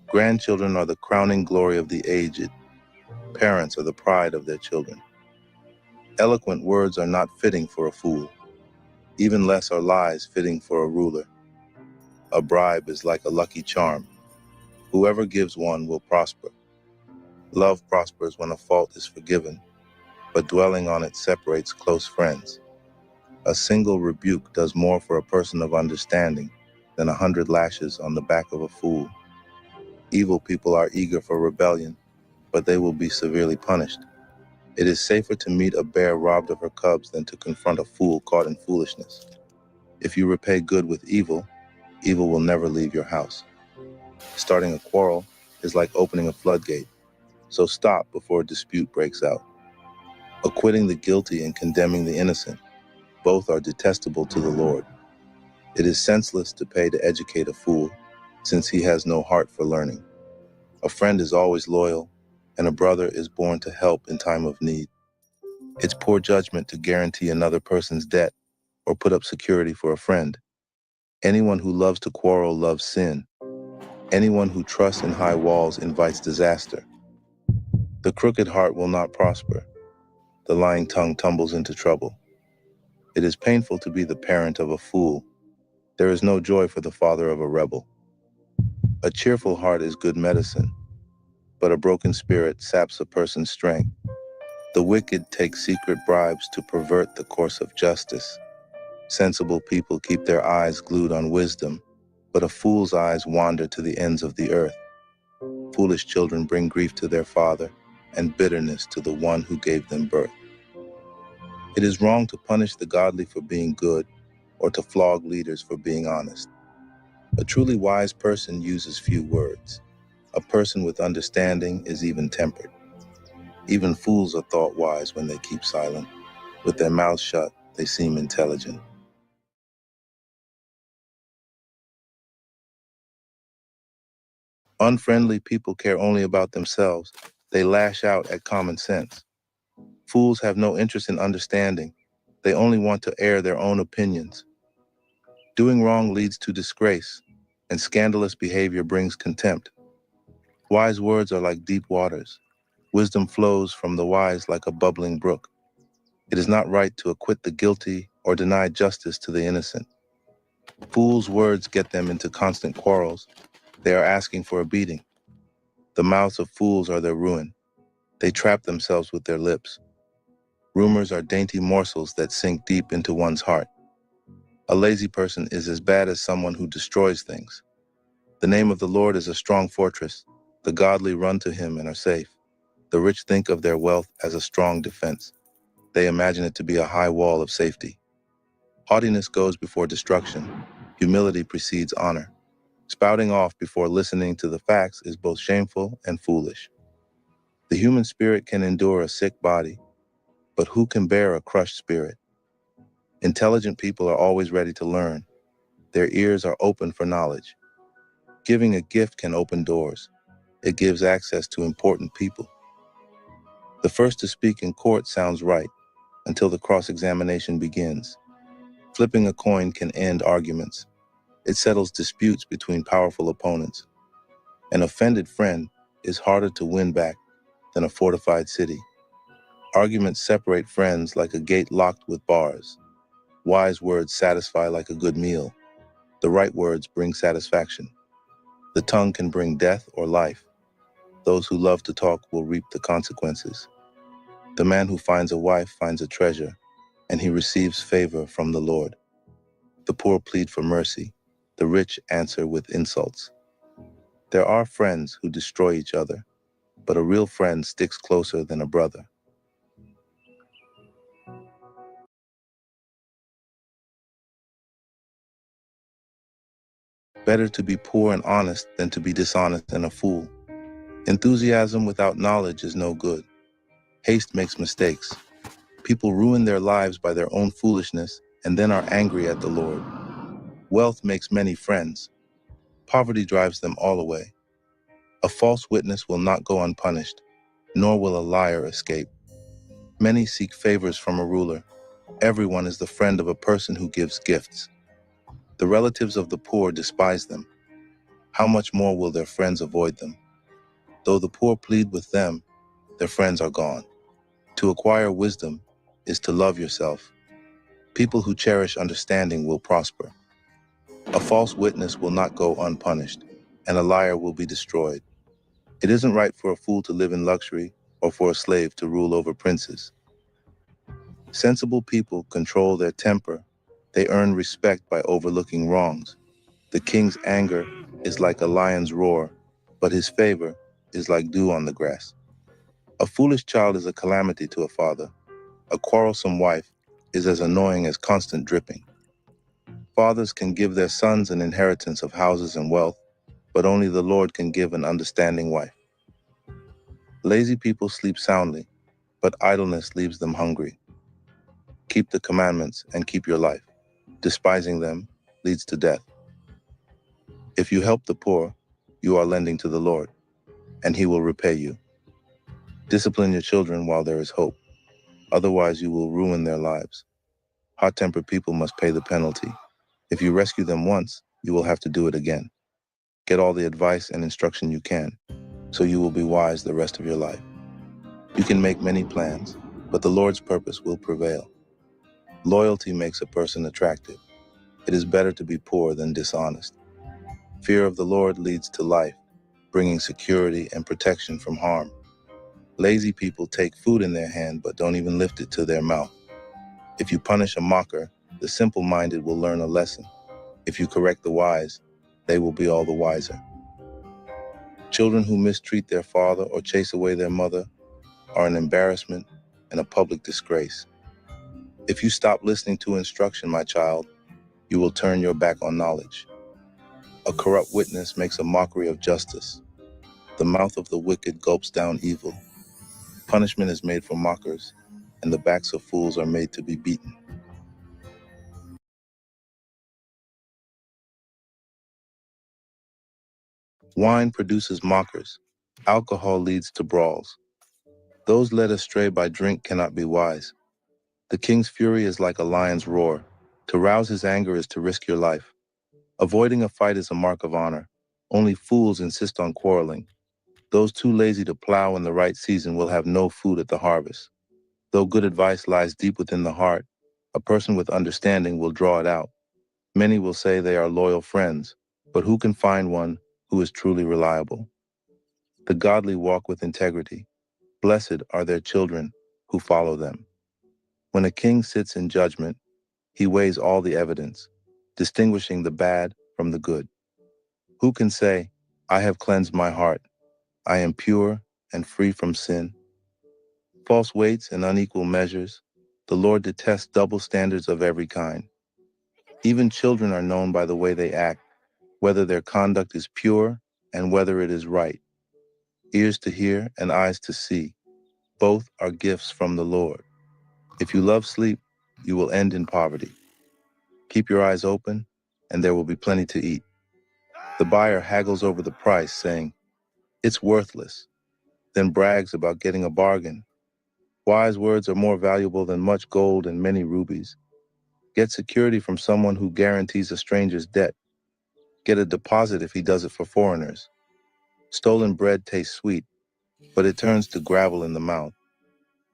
Grandchildren are the crowning glory of the aged. Parents are the pride of their children. Eloquent words are not fitting for a fool. Even less are lies fitting for a ruler. A bribe is like a lucky charm. Whoever gives one will prosper. Love prospers when a fault is forgiven, but dwelling on it separates close friends. A single rebuke does more for a person of understanding than 100 lashes on the back of a fool. Evil people are eager for rebellion, but they will be severely punished. It is safer to meet a bear robbed of her cubs than to confront a fool caught in foolishness. If you repay good with evil, evil will never leave your house. Starting a quarrel is like opening a floodgate, so stop before a dispute breaks out. Acquitting the guilty and condemning the innocent, both are detestable to the Lord. It is senseless to pay to educate a fool, since he has no heart for learning. A friend is always loyal, and a brother is born to help in time of need. It's poor judgment to guarantee another person's debt or put up security for a friend. Anyone who loves to quarrel loves sin. Anyone who trusts in high walls invites disaster. The crooked heart will not prosper. The lying tongue tumbles into trouble. It is painful to be the parent of a fool. There is no joy for the father of a rebel. A cheerful heart is good medicine, but a broken spirit saps a person's strength. The wicked take secret bribes to pervert the course of justice. Sensible people keep their eyes glued on wisdom, but a fool's eyes wander to the ends of the earth. Foolish children bring grief to their father and bitterness to the one who gave them birth. It is wrong to punish the godly for being good or to flog leaders for being honest. A truly wise person uses few words. A person with understanding is even-tempered. Even fools are thought wise when they keep silent. With their mouths shut, they seem intelligent. Unfriendly people care only about themselves. They lash out at common sense. Fools have no interest in understanding. They only want to air their own opinions. Doing wrong leads to disgrace, and scandalous behavior brings contempt. Wise words are like deep waters. Wisdom flows from the wise like a bubbling brook. It is not right to acquit the guilty or deny justice to the innocent. Fools' words get them into constant quarrels. They are asking for a beating. The mouths of fools are their ruin. They trap themselves with their lips. Rumors are dainty morsels that sink deep into one's heart. A lazy person is as bad as someone who destroys things. The name of the Lord is a strong fortress. The godly run to him and are safe. The rich think of their wealth as a strong defense. They imagine it to be a high wall of safety. Haughtiness goes before destruction. Humility precedes honor. Spouting off before listening to the facts is both shameful and foolish. The human spirit can endure a sick body, but who can bear a crushed spirit? Intelligent people are always ready to learn. Their ears are open for knowledge. Giving a gift can open doors. It gives access to important people. The first to speak in court sounds right until the cross-examination begins. Flipping a coin can end arguments. It settles disputes between powerful opponents. An offended friend is harder to win back than a fortified city. Arguments separate friends like a gate locked with bars. Wise words satisfy like a good meal. The right words bring satisfaction. The tongue can bring death or life. Those who love to talk will reap the consequences. The man who finds a wife finds a treasure, and he receives favor from the Lord. The poor plead for mercy. The rich answer with insults. There are friends who destroy each other, but a real friend sticks closer than a brother. Better to be poor and honest than to be dishonest and a fool. Enthusiasm without knowledge is no good. Haste makes mistakes. People ruin their lives by their own foolishness and then are angry at the Lord. Wealth makes many friends. Poverty drives them all away. A false witness will not go unpunished, nor will a liar escape. Many seek favors from a ruler. Everyone is the friend of a person who gives gifts. The relatives of the poor despise them. How much more will their friends avoid them? Though the poor plead with them, their friends are gone. To acquire wisdom is to love yourself. People who cherish understanding will prosper. A false witness will not go unpunished, and a liar will be destroyed. It isn't right for a fool to live in luxury or for a slave to rule over princes. Sensible people control their temper. They earn respect by overlooking wrongs. The king's anger is like a lion's roar, but his favor is like dew on the grass. A foolish child is a calamity to a father. A quarrelsome wife is as annoying as constant dripping. Fathers can give their sons an inheritance of houses and wealth, but only the Lord can give an understanding wife. Lazy people sleep soundly, but idleness leaves them hungry. Keep the commandments and keep your life. Despising them leads to death. If you help the poor, you are lending to the Lord, and he will repay you. Discipline your children while there is hope. Otherwise, you will ruin their lives. Hot-tempered people must pay the penalty. If you rescue them once, you will have to do it again. Get all the advice and instruction you can, so you will be wise the rest of your life. You can make many plans, but the Lord's purpose will prevail. Loyalty makes a person attractive. It is better to be poor than dishonest. Fear of the Lord leads to life, bringing security and protection from harm. Lazy people take food in their hand but don't even lift it to their mouth. If you punish a mocker, the simple-minded will learn a lesson. If you correct the wise, they will be all the wiser. Children who mistreat their father or chase away their mother are an embarrassment and a public disgrace. If you stop listening to instruction, my child, you will turn your back on knowledge. A corrupt witness makes a mockery of justice. The mouth of the wicked gulps down evil. Punishment is made for mockers, and the backs of fools are made to be beaten. Wine produces mockers. Alcohol leads to brawls. Those led astray by drink cannot be wise. The king's fury is like a lion's roar. To rouse his anger is to risk your life. Avoiding a fight is a mark of honor. Only fools insist on quarreling. Those too lazy to plow in the right season will have no food at the harvest. Though good advice lies deep within the heart, a person with understanding will draw it out. Many will say they are loyal friends, but who can find one who is truly reliable? The godly walk with integrity. Blessed are their children who follow them. When a king sits in judgment, he weighs all the evidence, distinguishing the bad from the good. Who can say, I have cleansed my heart, I am pure and free from sin? False weights and unequal measures. The Lord detests double standards of every kind. Even children are known by the way they act, whether their conduct is pure and whether it is right. Ears to hear and eyes to see, both are gifts from the Lord. If you love sleep, you will end in poverty. Keep your eyes open, and there will be plenty to eat. The buyer haggles over the price, saying, "It's worthless," then brags about getting a bargain. Wise words are more valuable than much gold and many rubies. Get security from someone who guarantees a stranger's debt. Get a deposit if he does it for foreigners. Stolen bread tastes sweet, but it turns to gravel in the mouth.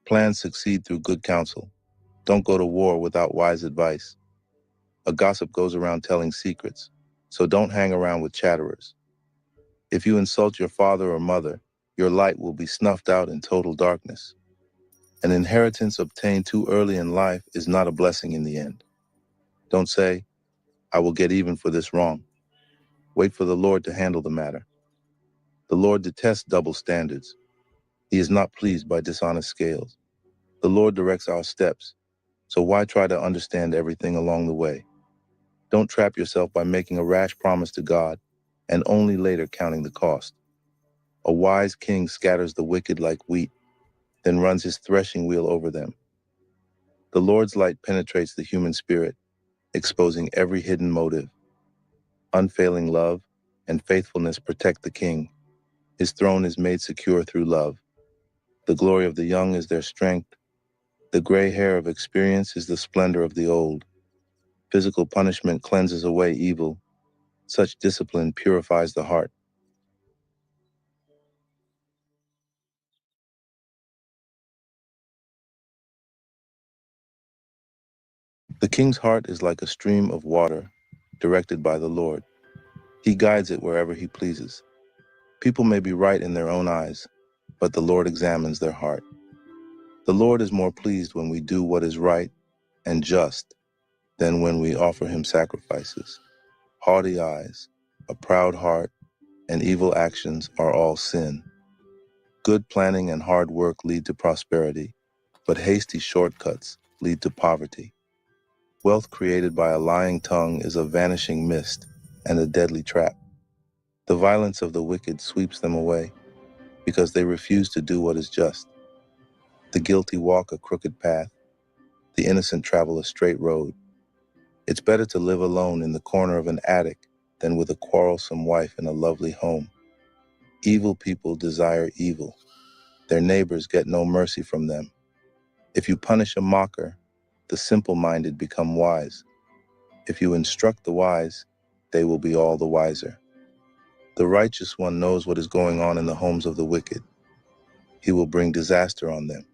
Plans succeed through good counsel. Don't go to war without wise advice. A gossip goes around telling secrets, so don't hang around with chatterers. If you insult your father or mother, your light will be snuffed out in total darkness. An inheritance obtained too early in life is not a blessing in the end. Don't say, "I will get even for this wrong." Wait for the Lord to handle the matter. The Lord detests double standards. He is not pleased by dishonest scales. The Lord directs our steps, so why try to understand everything along the way? Don't trap yourself by making a rash promise to God and only later counting the cost. A wise king scatters the wicked like wheat, then runs his threshing wheel over them. The Lord's light penetrates the human spirit, exposing every hidden motive. Unfailing love and faithfulness protect the king. His throne is made secure through love. The glory of the young is their strength. The gray hair of experience is the splendor of the old. Physical punishment cleanses away evil. Such discipline purifies the heart. The king's heart is like a stream of water, directed by the Lord. He guides it wherever he pleases. People may be right in their own eyes, but the Lord examines their heart. The Lord is more pleased when we do what is right and just than when we offer him sacrifices. Haughty eyes, a proud heart, and evil actions are all sin. Good planning and hard work lead to prosperity, but hasty shortcuts lead to poverty. Wealth created by a lying tongue is a vanishing mist and a deadly trap. The violence of the wicked sweeps them away because they refuse to do what is just. The guilty walk a crooked path. The innocent travel a straight road. It's better to live alone in the corner of an attic than with a quarrelsome wife in a lovely home. Evil people desire evil. Their neighbors get no mercy from them. If you punish a mocker, the simple-minded become wise. If you instruct the wise, they will be all the wiser. The righteous one knows what is going on in the homes of the wicked. He will bring disaster on them.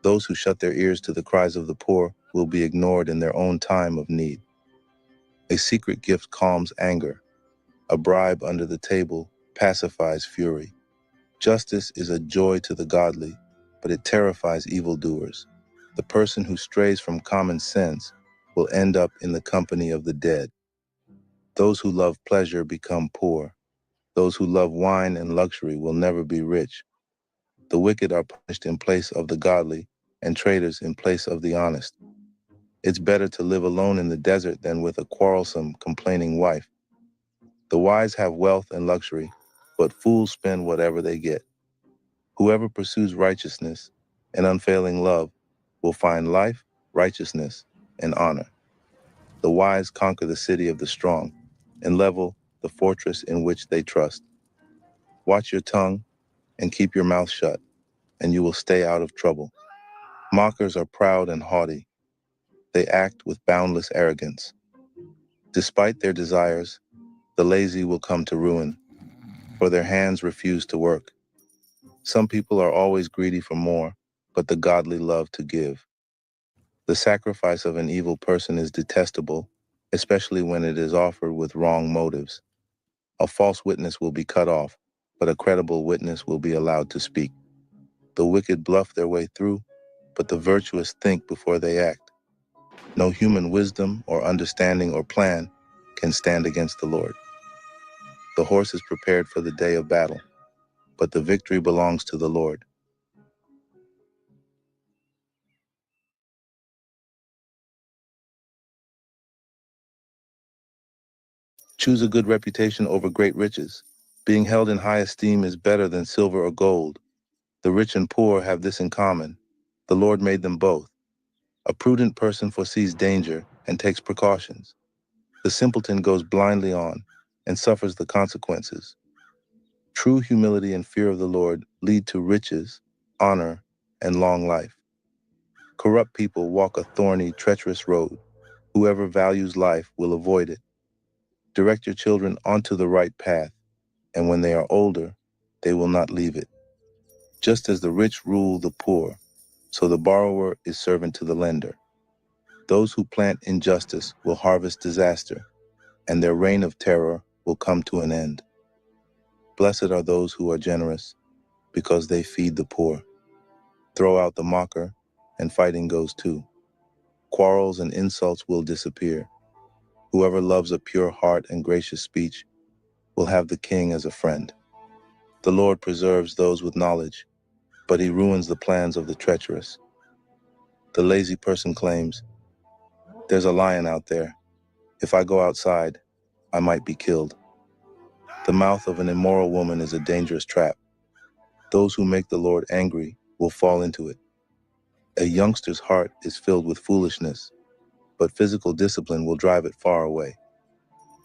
Those who shut their ears to the cries of the poor will be ignored in their own time of need. A secret gift calms anger. A bribe under the table pacifies fury. Justice is a joy to the godly, but it terrifies evildoers. The person who strays from common sense will end up in the company of the dead. Those who love pleasure become poor. Those who love wine and luxury will never be rich. The wicked are punished in place of the godly, and traitors in place of the honest. It's better to live alone in the desert than with a quarrelsome, complaining wife. The wise have wealth and luxury, but fools spend whatever they get. Whoever pursues righteousness and unfailing love will find life, righteousness, and honor. The wise conquer the city of the strong and level the fortress in which they trust. Watch your tongue and keep your mouth shut, and you will stay out of trouble. Mockers are proud and haughty. They act with boundless arrogance. Despite their desires, the lazy will come to ruin, for their hands refuse to work. Some people are always greedy for more, but the godly love to give. The sacrifice of an evil person is detestable, especially when it is offered with wrong motives. A false witness will be cut off, but a credible witness will be allowed to speak. The wicked bluff their way through, but the virtuous think before they act. No human wisdom or understanding or plan can stand against the Lord. The horse is prepared for the day of battle, but the victory belongs to the Lord. Choose a good reputation over great riches. Being held in high esteem is better than silver or gold. The rich and poor have this in common. The Lord made them both. A prudent person foresees danger and takes precautions. The simpleton goes blindly on and suffers the consequences. True humility and fear of the Lord lead to riches, honor, and long life. Corrupt people walk a thorny, treacherous road. Whoever values life will avoid it. Direct your children onto the right path, and when they are older, they will not leave it. Just as the rich rule the poor, so the borrower is servant to the lender. Those who plant injustice will harvest disaster, and their reign of terror will come to an end. Blessed are those who are generous, because they feed the poor. Throw out the mocker, and fighting goes too. Quarrels and insults will disappear. Whoever loves a pure heart and gracious speech will have the king as a friend. The Lord preserves those with knowledge, but he ruins the plans of the treacherous. The lazy person claims, "There's a lion out there. If I go outside, I might be killed." The mouth of an immoral woman is a dangerous trap. Those who make the Lord angry will fall into it. A youngster's heart is filled with foolishness, but physical discipline will drive it far away.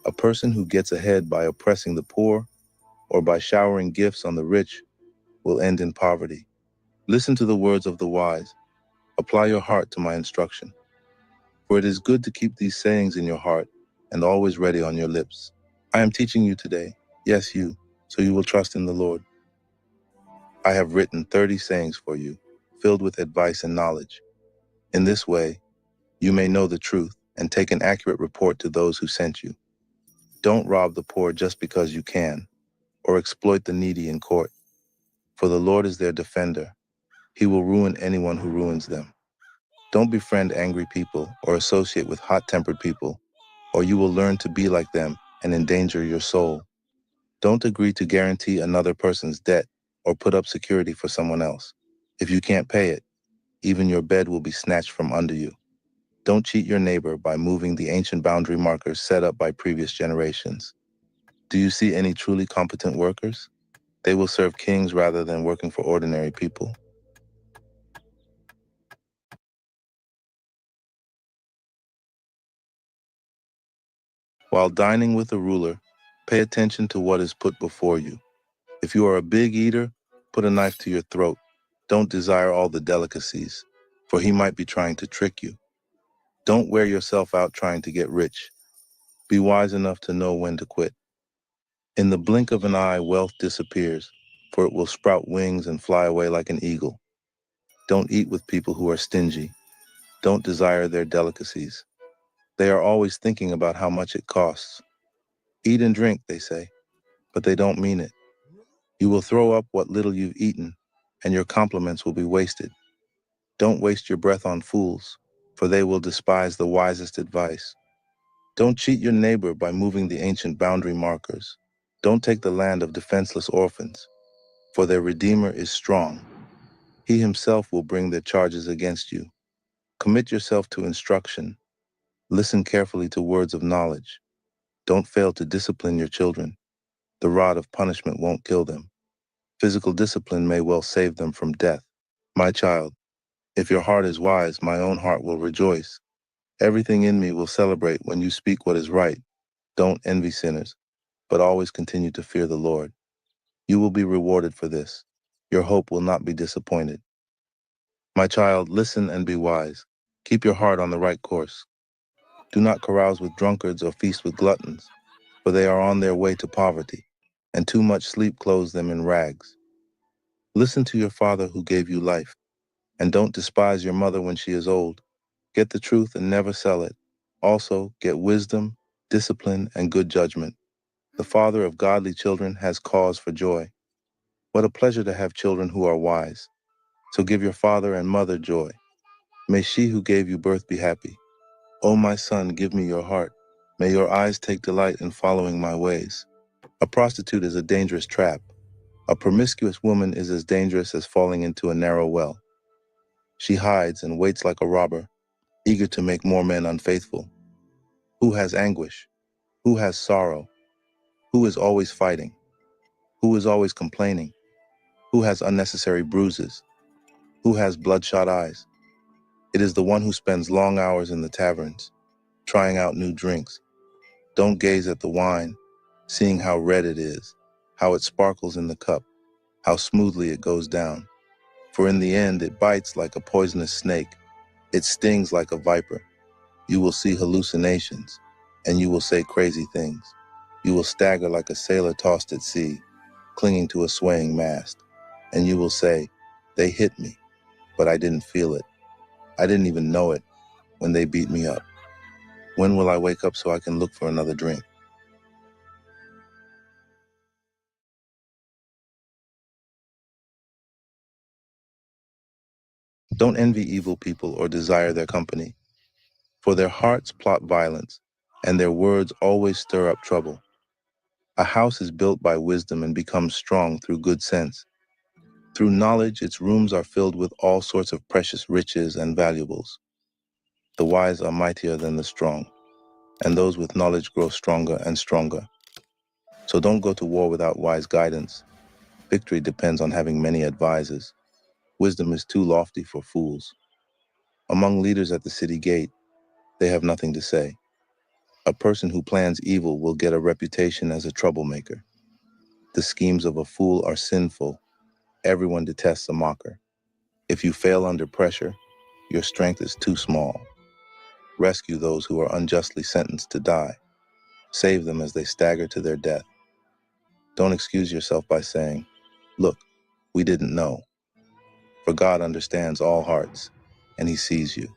A person who gets ahead by oppressing the poor or by showering gifts on the rich will end in poverty. Listen to the words of the wise. Apply your heart to my instruction. For it is good to keep these sayings in your heart and always ready on your lips. I am teaching you today, yes, you, so you will trust in the Lord. I have written 30 sayings for you, filled with advice and knowledge. In this way, you may know the truth and take an accurate report to those who sent you. Don't rob the poor just because you can, or exploit the needy in court. For the Lord is their defender. He will ruin anyone who ruins them. Don't befriend angry people or associate with hot-tempered people, or you will learn to be like them and endanger your soul. Don't agree to guarantee another person's debt or put up security for someone else. If you can't pay it, even your bed will be snatched from under you. Don't cheat your neighbor by moving the ancient boundary markers set up by previous generations. Do you see any truly competent workers? They will serve kings rather than working for ordinary people. While dining with a ruler, pay attention to what is put before you. If you are a big eater, put a knife to your throat. Don't desire all the delicacies, for he might be trying to trick you. Don't wear yourself out trying to get rich. Be wise enough to know when to quit. In the blink of an eye, wealth disappears, for it will sprout wings and fly away like an eagle. Don't eat with people who are stingy. Don't desire their delicacies. They are always thinking about how much it costs. Eat and drink, they say, but they don't mean it. You will throw up what little you've eaten, and your compliments will be wasted. Don't waste your breath on fools, for they will despise the wisest advice. Don't cheat your neighbor by moving the ancient boundary markers. Don't take the land of defenseless orphans, for their Redeemer is strong. He himself will bring their charges against you. Commit yourself to instruction. Listen carefully to words of knowledge. Don't fail to discipline your children. The rod of punishment won't kill them. Physical discipline may well save them from death. My child, if your heart is wise, my own heart will rejoice. Everything in me will celebrate when you speak what is right. Don't envy sinners, but always continue to fear the Lord. You will be rewarded for this. Your hope will not be disappointed. My child, listen and be wise. Keep your heart on the right course. Do not carouse with drunkards or feast with gluttons, for they are on their way to poverty, and too much sleep clothes them in rags. Listen to your father who gave you life, and don't despise your mother when she is old. Get the truth and never sell it. Also, get wisdom, discipline, and good judgment. The father of godly children has cause for joy. What a pleasure to have children who are wise. So give your father and mother joy. May she who gave you birth be happy. O my son, give me your heart. May your eyes take delight in following my ways. A prostitute is a dangerous trap. A promiscuous woman is as dangerous as falling into a narrow well. She hides and waits like a robber, eager to make more men unfaithful. Who has anguish? Who has sorrow? Who is always fighting? Who is always complaining? Who has unnecessary bruises? Who has bloodshot eyes? It is the one who spends long hours in the taverns, trying out new drinks. Don't gaze at the wine, seeing how red it is, how it sparkles in the cup, how smoothly it goes down. For in the end, it bites like a poisonous snake. It stings like a viper. You will see hallucinations, and you will say crazy things. You will stagger like a sailor tossed at sea, clinging to a swaying mast. And you will say, they hit me, but I didn't feel it. I didn't even know it when they beat me up. When will I wake up so I can look for another drink? Don't envy evil people or desire their company, for their hearts plot violence, and their words always stir up trouble. A house is built by wisdom and becomes strong through good sense. Through knowledge, its rooms are filled with all sorts of precious riches and valuables. The wise are mightier than the strong, and those with knowledge grow stronger and stronger. So don't go to war without wise guidance. Victory depends on having many advisors. Wisdom is too lofty for fools. Among leaders at the city gate, they have nothing to say. A person who plans evil will get a reputation as a troublemaker. The schemes of a fool are sinful. Everyone detests a mocker. If you fail under pressure, your strength is too small. Rescue those who are unjustly sentenced to die. Save them as they stagger to their death. Don't excuse yourself by saying, look, we didn't know. For God understands all hearts, and he sees you.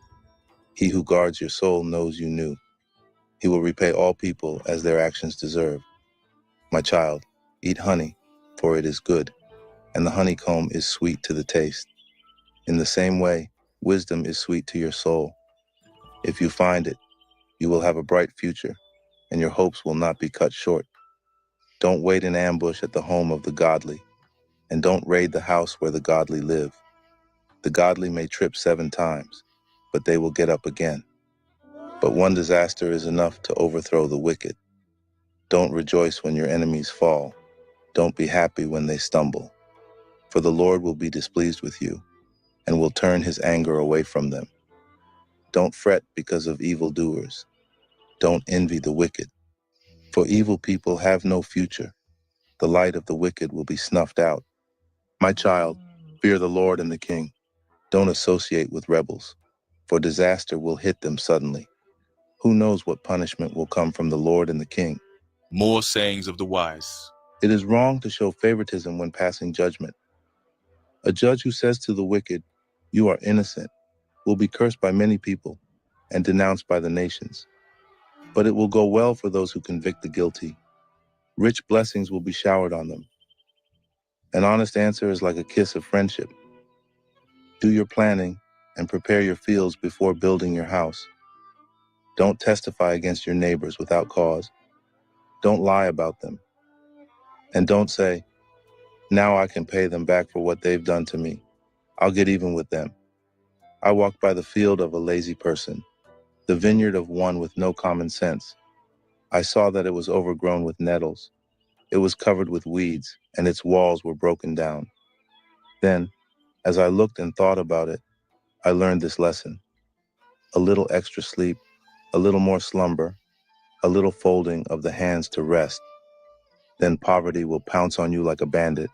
He who guards your soul knows you knew. He will repay all people as their actions deserve. My child, eat honey, for it is good, and the honeycomb is sweet to the taste. In the same way, wisdom is sweet to your soul. If you find it, you will have a bright future, and your hopes will not be cut short. Don't wait in ambush at the home of the godly, and don't raid the house where the godly live. The godly may trip 7 times, but they will get up again. But one disaster is enough to overthrow the wicked. Don't rejoice when your enemies fall. Don't be happy when they stumble. For the Lord will be displeased with you, and will turn his anger away from them. Don't fret because of evildoers. Don't envy the wicked. For evil people have no future. The light of the wicked will be snuffed out. My child, fear the Lord and the King. Don't associate with rebels, for disaster will hit them suddenly. Who knows what punishment will come from the Lord and the King? More sayings of the wise. It is wrong to show favoritism when passing judgment. A judge who says to the wicked, you are innocent, will be cursed by many people and denounced by the nations. But it will go well for those who convict the guilty. Rich blessings will be showered on them. An honest answer is like a kiss of friendship. Do your planning and prepare your fields before building your house. Don't testify against your neighbors without cause. Don't lie about them. And don't say, now I can pay them back for what they've done to me. I'll get even with them. I walked by the field of a lazy person, the vineyard of one with no common sense. I saw that it was overgrown with nettles. It was covered with weeds, and its walls were broken down. Then, as I looked and thought about it, I learned this lesson. A little extra sleep, a little more slumber, a little folding of the hands to rest. Then poverty will pounce on you like a bandit.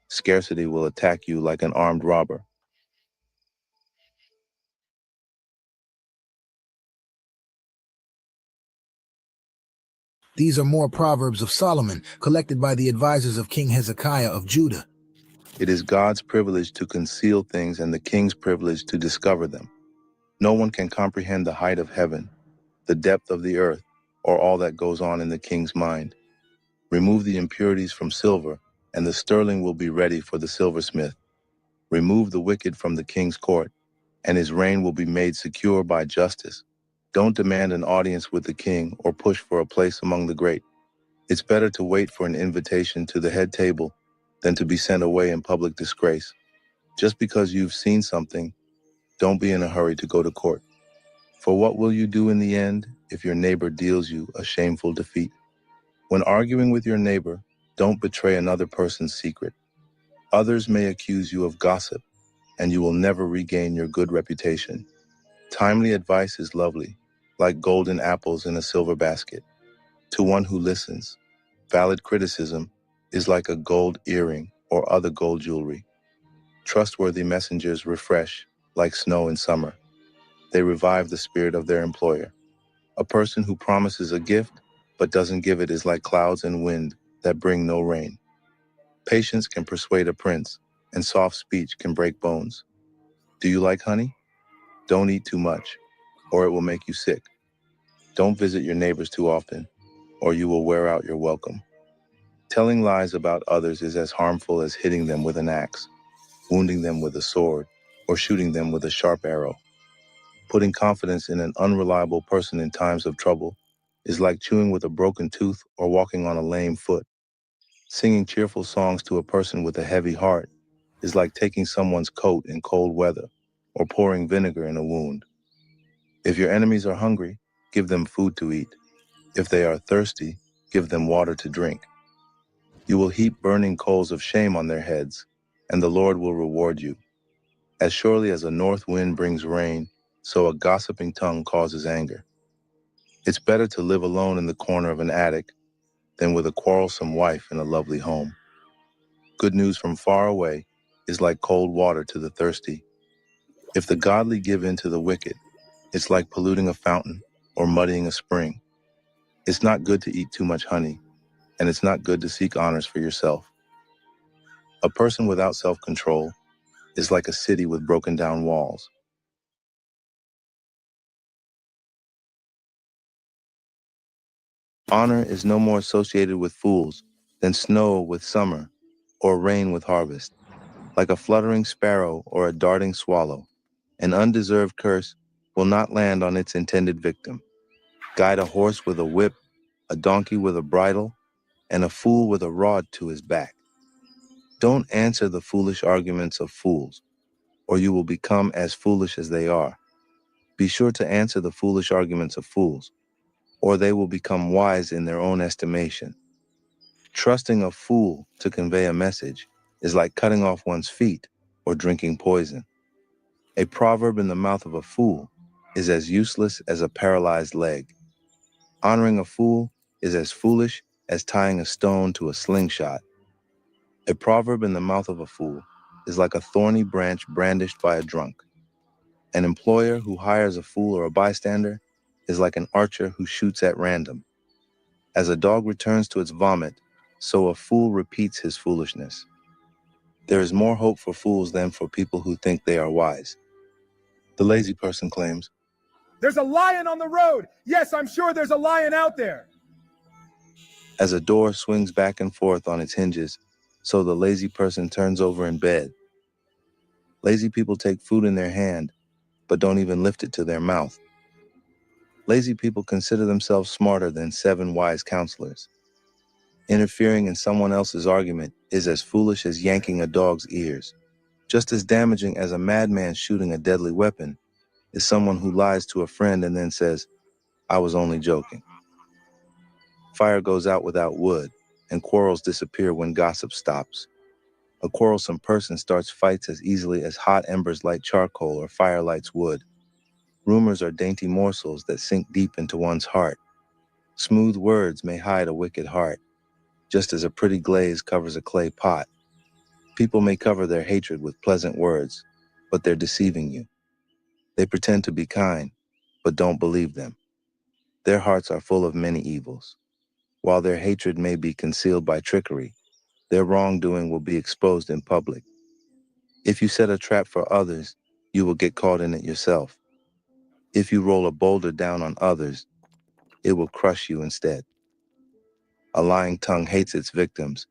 Scarcity will attack you like an armed robber. These are more Proverbs of Solomon, collected by the advisors of King Hezekiah of Judah. It is God's privilege to conceal things and the king's privilege to discover them. No one can comprehend the height of heaven, the depth of the earth, or all that goes on in the king's mind. Remove the impurities from silver, and the sterling will be ready for the silversmith. Remove the wicked from the king's court, and his reign will be made secure by justice. Don't demand an audience with the king or push for a place among the great. It's better to wait for an invitation to the head table than to be sent away in public disgrace. Just because you've seen something, don't be in a hurry to go to court. For what will you do in the end if your neighbor deals you a shameful defeat? When arguing with your neighbor, don't betray another person's secret. Others may accuse you of gossip, and you will never regain your good reputation. Timely advice is lovely, like golden apples in a silver basket. To one who listens, valid criticism is like a gold earring or other gold jewelry. Trustworthy messengers refresh, like snow in summer. They revive the spirit of their employer. A person who promises a gift but doesn't give it is like clouds and wind that bring no rain. Patience can persuade a prince, and soft speech can break bones. Do you like honey? Don't eat too much, or it will make you sick. Don't visit your neighbors too often, or you will wear out your welcome. Telling lies about others is as harmful as hitting them with an axe, wounding them with a sword, or shooting them with a sharp arrow. Putting confidence in an unreliable person in times of trouble is like chewing with a broken tooth or walking on a lame foot. Singing cheerful songs to a person with a heavy heart is like taking someone's coat in cold weather or pouring vinegar in a wound. If your enemies are hungry, give them food to eat. If they are thirsty, give them water to drink. You will heap burning coals of shame on their heads, and the Lord will reward you. As surely as a north wind brings rain, so a gossiping tongue causes anger. It's better to live alone in the corner of an attic than with a quarrelsome wife in a lovely home. Good news from far away is like cold water to the thirsty. If the godly give in to the wicked, it's like polluting a fountain or muddying a spring. It's not good to eat too much honey, and it's not good to seek honors for yourself. A person without self-control is like a city with broken down walls. Honor is no more associated with fools than snow with summer or rain with harvest. Like a fluttering sparrow or a darting swallow, an undeserved curse will not land on its intended victim. Guide a horse with a whip, a donkey with a bridle, and a fool with a rod to his back. Don't answer the foolish arguments of fools, or you will become as foolish as they are. Be sure to answer the foolish arguments of fools, or they will become wise in their own estimation. Trusting a fool to convey a message is like cutting off one's feet or drinking poison. A proverb in the mouth of a fool is as useless as a paralyzed leg. Honoring a fool is as foolish as tying a stone to a slingshot. A proverb in the mouth of a fool is like a thorny branch brandished by a drunk. An employer who hires a fool or a bystander is like an archer who shoots at random. As a dog returns to its vomit, so a fool repeats his foolishness. There is more hope for fools than for people who think they are wise. The lazy person claims, "There's a lion on the road. Yes, I'm sure there's a lion out there." as a door swings back and forth on its hinges, so the lazy person turns over in bed. Lazy people take food in their hand, but don't even lift it to their mouth. Lazy people consider themselves smarter than 7 wise counselors. Interfering in someone else's argument is as foolish as yanking a dog's ears. Just as damaging as a madman shooting a deadly weapon is someone who lies to a friend and then says, "I was only joking." Fire goes out without wood, and quarrels disappear when gossip stops. A quarrelsome person starts fights as easily as hot embers light charcoal or fire lights wood. Rumors are dainty morsels that sink deep into one's heart. Smooth words may hide a wicked heart, just as a pretty glaze covers a clay pot. People may cover their hatred with pleasant words, but they're deceiving you. They pretend to be kind, but don't believe them. Their hearts are full of many evils. While their hatred may be concealed by trickery, their wrongdoing will be exposed in public. If you set a trap for others, you will get caught in it yourself. If you roll a boulder down on others, it will crush you instead. A lying tongue hates its victims,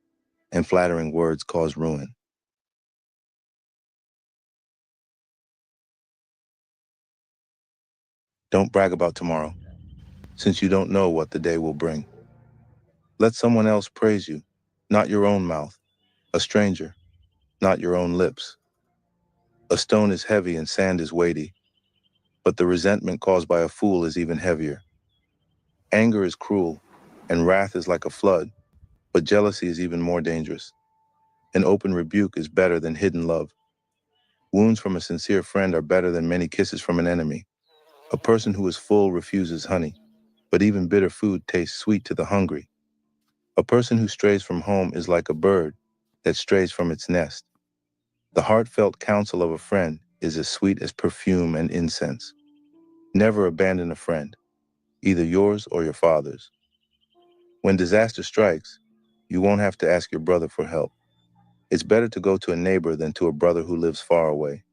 and flattering words cause ruin. Don't brag about tomorrow, since you don't know what the day will bring. Let someone else praise you, not your own mouth. A stranger, not your own lips. A stone is heavy and sand is weighty, but the resentment caused by a fool is even heavier. Anger is cruel, and wrath is like a flood, but jealousy is even more dangerous. An open rebuke is better than hidden love. Wounds from a sincere friend are better than many kisses from an enemy. A person who is full refuses honey, but even bitter food tastes sweet to the hungry. A person who strays from home is like a bird that strays from its nest. The heartfelt counsel of a friend is as sweet as perfume and incense. Never abandon a friend, either yours or your father's. When disaster strikes, you won't have to ask your brother for help. It's better to go to a neighbor than to a brother who lives far away.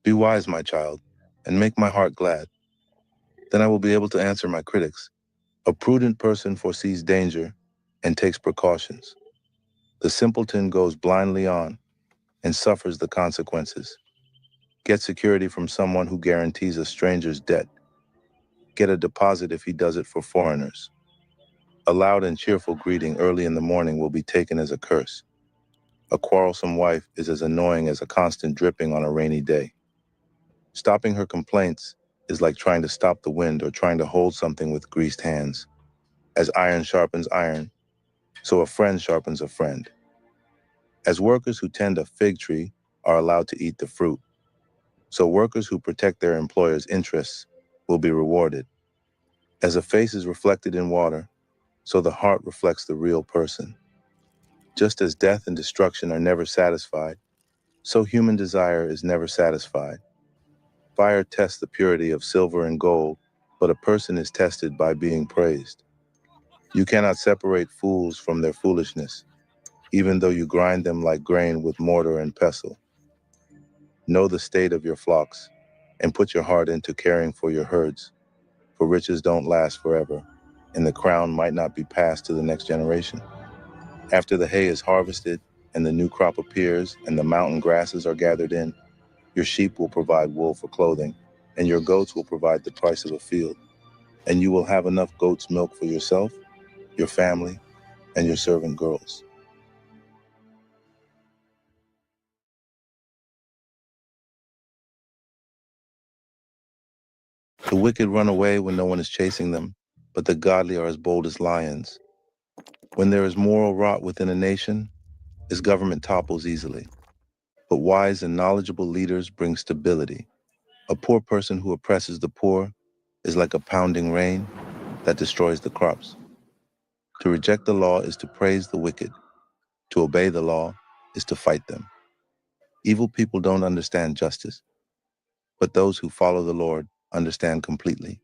Be wise, my child, and make my heart glad. Then I will be able to answer my critics. A prudent person foresees danger and takes precautions. The simpleton goes blindly on and suffers the consequences. Get security from someone who guarantees a stranger's debt. Get a deposit if he does it for foreigners. A loud and cheerful greeting early in the morning will be taken as a curse. A quarrelsome wife is as annoying as a constant dripping on a rainy day. Stopping her complaints is like trying to stop the wind or trying to hold something with greased hands. As iron sharpens iron, so a friend sharpens a friend. As workers who tend a fig tree are allowed to eat the fruit, so workers who protect their employer's interests will be rewarded. As a face is reflected in water, so the heart reflects the real person. Just as death and destruction are never satisfied, so human desire is never satisfied. Fire tests the purity of silver and gold, but a person is tested by being praised. You cannot separate fools from their foolishness, even though you grind them like grain with mortar and pestle. Know the state of your flocks, and put your heart into caring for your herds, for riches don't last forever, and the crown might not be passed to the next generation. After the hay is harvested, and the new crop appears, and the mountain grasses are gathered in, your sheep will provide wool for clothing, and your goats will provide the price of a field. And you will have enough goat's milk for yourself, your family, and your servant girls. The wicked run away when no one is chasing them, but the godly are as bold as lions. When there is moral rot within a nation, its government topples easily. But wise and knowledgeable leaders bring stability. A poor person who oppresses the poor is like a pounding rain that destroys the crops. To reject the law is to praise the wicked. To obey the law is to fight them. Evil people don't understand justice, but those who follow the Lord understand completely.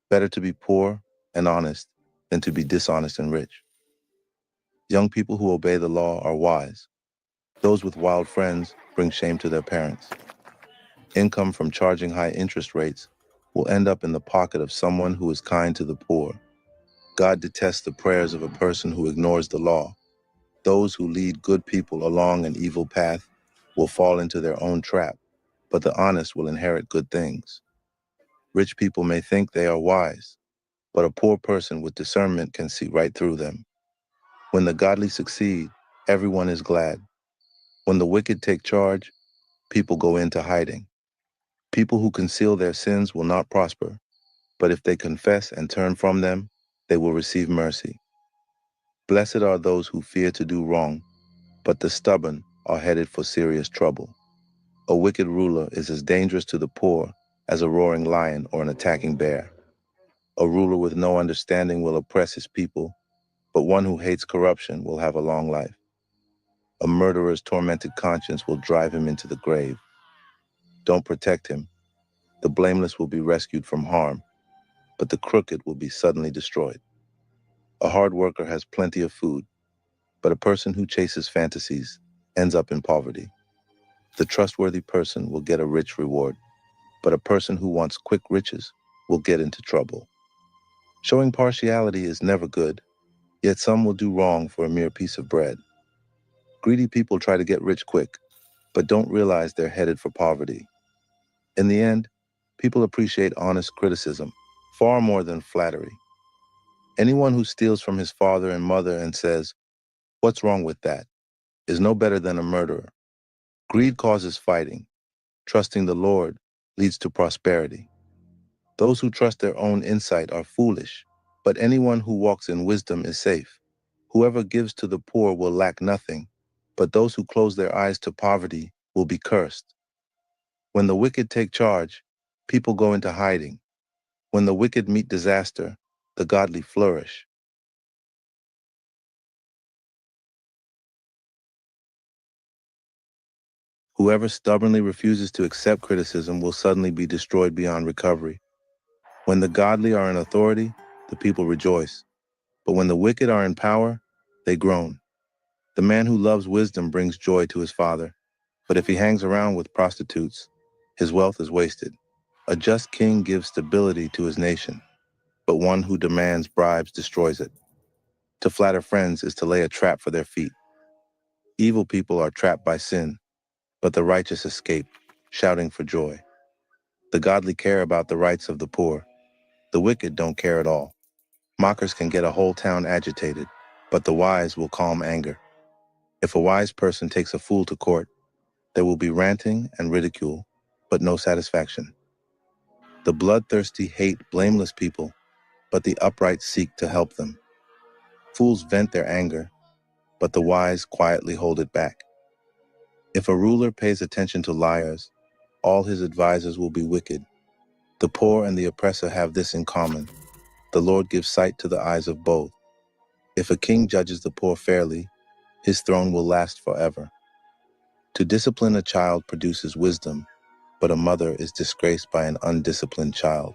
Better to be poor and honest than to be dishonest and rich. Young people who obey the law are wise. Those with wild friends bring shame to their parents. Income from charging high interest rates will end up in the pocket of someone who is kind to the poor. God detests the prayers of a person who ignores the law. Those who lead good people along an evil path will fall into their own trap, but the honest will inherit good things. Rich people may think they are wise, but a poor person with discernment can see right through them. When the godly succeed, everyone is glad. When the wicked take charge, people go into hiding. People who conceal their sins will not prosper, but if they confess and turn from them, they will receive mercy. Blessed are those who fear to do wrong, but the stubborn are headed for serious trouble. A wicked ruler is as dangerous to the poor as a roaring lion or an attacking bear. A ruler with no understanding will oppress his people, but one who hates corruption will have a long life. A murderer's tormented conscience will drive him into the grave. Don't protect him. The blameless will be rescued from harm, but the crooked will be suddenly destroyed. A hard worker has plenty of food, but a person who chases fantasies ends up in poverty. The trustworthy person will get a rich reward, but a person who wants quick riches will get into trouble. Showing partiality is never good, yet some will do wrong for a mere piece of bread. Greedy people try to get rich quick, but don't realize they're headed for poverty. In the end, people appreciate honest criticism far more than flattery. Anyone who steals from his father and mother and says, "What's wrong with that?" is no better than a murderer. Greed causes fighting. Trusting the Lord leads to prosperity. Those who trust their own insight are foolish. But anyone who walks in wisdom is safe. Whoever gives to the poor will lack nothing, but those who close their eyes to poverty will be cursed. When the wicked take charge, people go into hiding. When the wicked meet disaster, the godly flourish. Whoever stubbornly refuses to accept criticism will suddenly be destroyed beyond recovery. When the godly are in authority, the people rejoice. But when the wicked are in power, they groan. The man who loves wisdom brings joy to his father, but if he hangs around with prostitutes, his wealth is wasted. A just king gives stability to his nation, but one who demands bribes destroys it. To flatter friends is to lay a trap for their feet. Evil people are trapped by sin, but the righteous escape, shouting for joy. The godly care about the rights of the poor. The wicked don't care at all. Mockers can get a whole town agitated, but the wise will calm anger. If a wise person takes a fool to court, there will be ranting and ridicule, but no satisfaction. The bloodthirsty hate blameless people, but the upright seek to help them. Fools vent their anger, but the wise quietly hold it back. If a ruler pays attention to liars, all his advisors will be wicked. The poor and the oppressor have this in common. The Lord gives sight to the eyes of both. If a king judges the poor fairly, his throne will last forever. To discipline a child produces wisdom, but a mother is disgraced by an undisciplined child.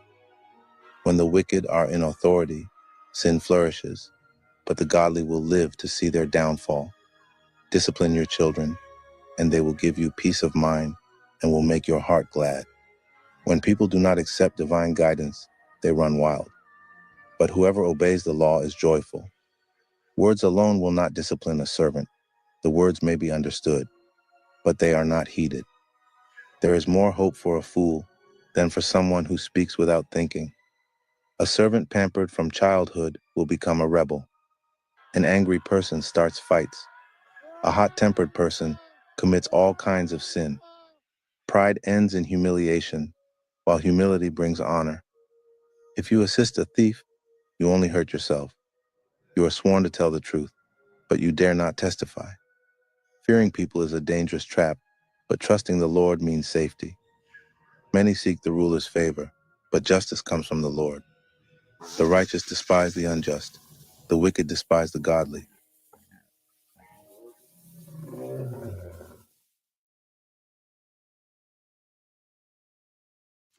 When the wicked are in authority, sin flourishes, but the godly will live to see their downfall. Discipline your children, and they will give you peace of mind and will make your heart glad. When people do not accept divine guidance, they run wild. But whoever obeys the law is joyful. Words alone will not discipline a servant. The words may be understood, but they are not heeded. There is more hope for a fool than for someone who speaks without thinking. A servant pampered from childhood will become a rebel. An angry person starts fights. A hot-tempered person commits all kinds of sin. Pride ends in humiliation, while humility brings honor. If you assist a thief, you only hurt yourself. You are sworn to tell the truth, but you dare not testify. Fearing people is a dangerous trap, but trusting the Lord means safety. Many seek the ruler's favor, but justice comes from the Lord. The righteous despise the unjust. The wicked despise the godly.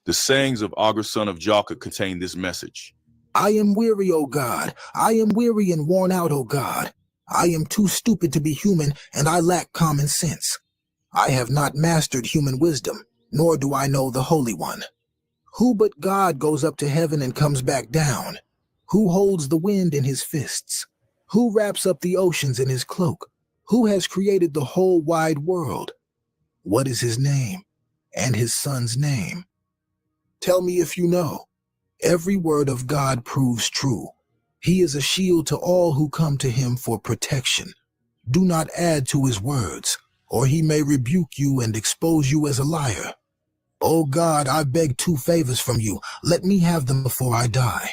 The sayings of Agur son of Jalka contain this message. I am weary, O God. I am weary and worn out, O God. I am too stupid to be human, and I lack common sense. I have not mastered human wisdom, nor do I know the Holy One. Who but God goes up to heaven and comes back down? Who holds the wind in his fists? Who wraps up the oceans in his cloak? Who has created the whole wide world? What is his name, and his son's name? Tell me if you know. Every word of God proves true. He is a shield to all who come to him for protection. Do not add to his words, or he may rebuke you and expose you as a liar. O God, I beg two favors from you. Let me have them before I die.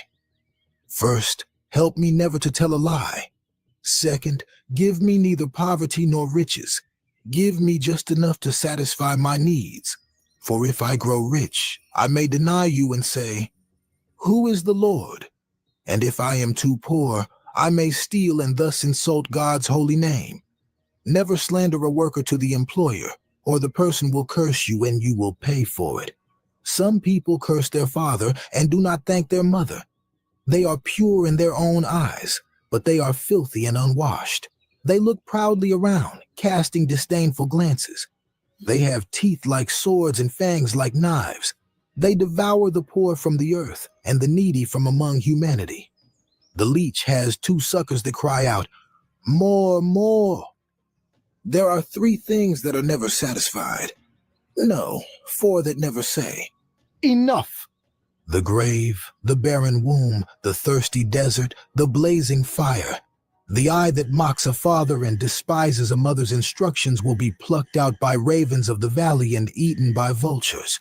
First, help me never to tell a lie. Second, give me neither poverty nor riches. Give me just enough to satisfy my needs. For if I grow rich, I may deny you and say, who is the Lord? And if I am too poor, I may steal and thus insult God's holy name. Never slander a worker to the employer, or the person will curse you and you will pay for it. Some people curse their father and do not thank their mother. They are pure in their own eyes, but they are filthy and unwashed. They look proudly around, casting disdainful glances. They have teeth like swords and fangs like knives. They devour the poor from the earth and the needy from among humanity. The leech has two suckers that cry out, more, more. There are three things that are never satisfied. No, four that never say, enough. The grave, the barren womb, the thirsty desert, the blazing fire. The eye that mocks a father and despises a mother's instructions will be plucked out by ravens of the valley and eaten by vultures.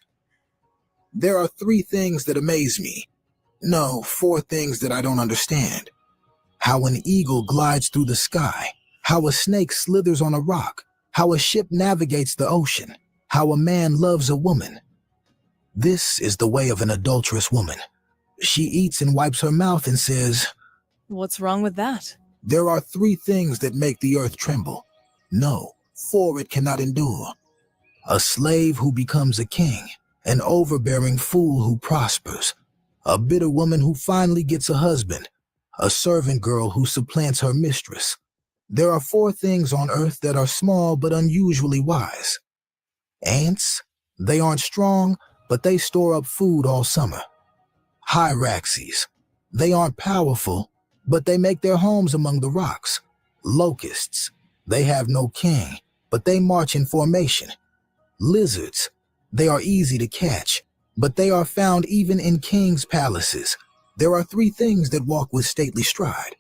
There are three things that amaze me. No, 4 things that I don't understand. How an eagle glides through the sky, how a snake slithers on a rock, how a ship navigates the ocean, how a man loves a woman. This is the way of an adulterous woman. She eats and wipes her mouth and says, What's wrong with that? there are 3 things that make the earth tremble. No, 4 it cannot endure. A slave who becomes a king, an overbearing fool who prospers, a bitter woman who finally gets a husband, a servant girl who supplants her mistress. There are 4 things on earth that are small but unusually wise. Ants, they aren't strong, but they store up food all summer. Hyraxes, they aren't powerful, but they make their homes among the rocks. Locusts, they have no king, but they march in formation. Lizards, they are easy to catch, but they are found even in kings' palaces. There are 3 things that walk with stately stride.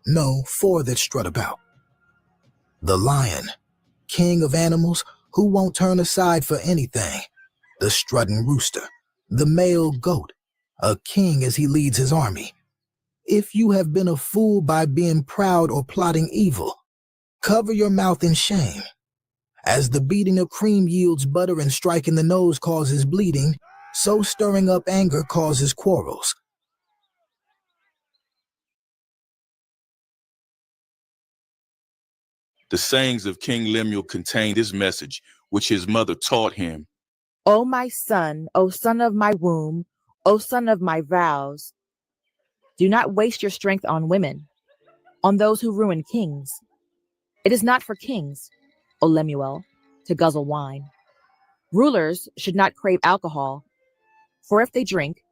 No, 4 that strut about. The lion, king of animals, who won't turn aside for anything. The strutting rooster, the male goat, a king as he leads his army. If you have been a fool by being proud or plotting evil, cover your mouth in shame. As the beating of cream yields butter and striking the nose causes bleeding, so stirring up anger causes quarrels. The sayings of King Lemuel contain this message, which his mother taught him. O my son, O son of my womb, O son of my vows, do not waste your strength on women, on those who ruin kings. It is not for kings, O Lemuel, to guzzle wine. Rulers should not crave alcohol, for if they drink,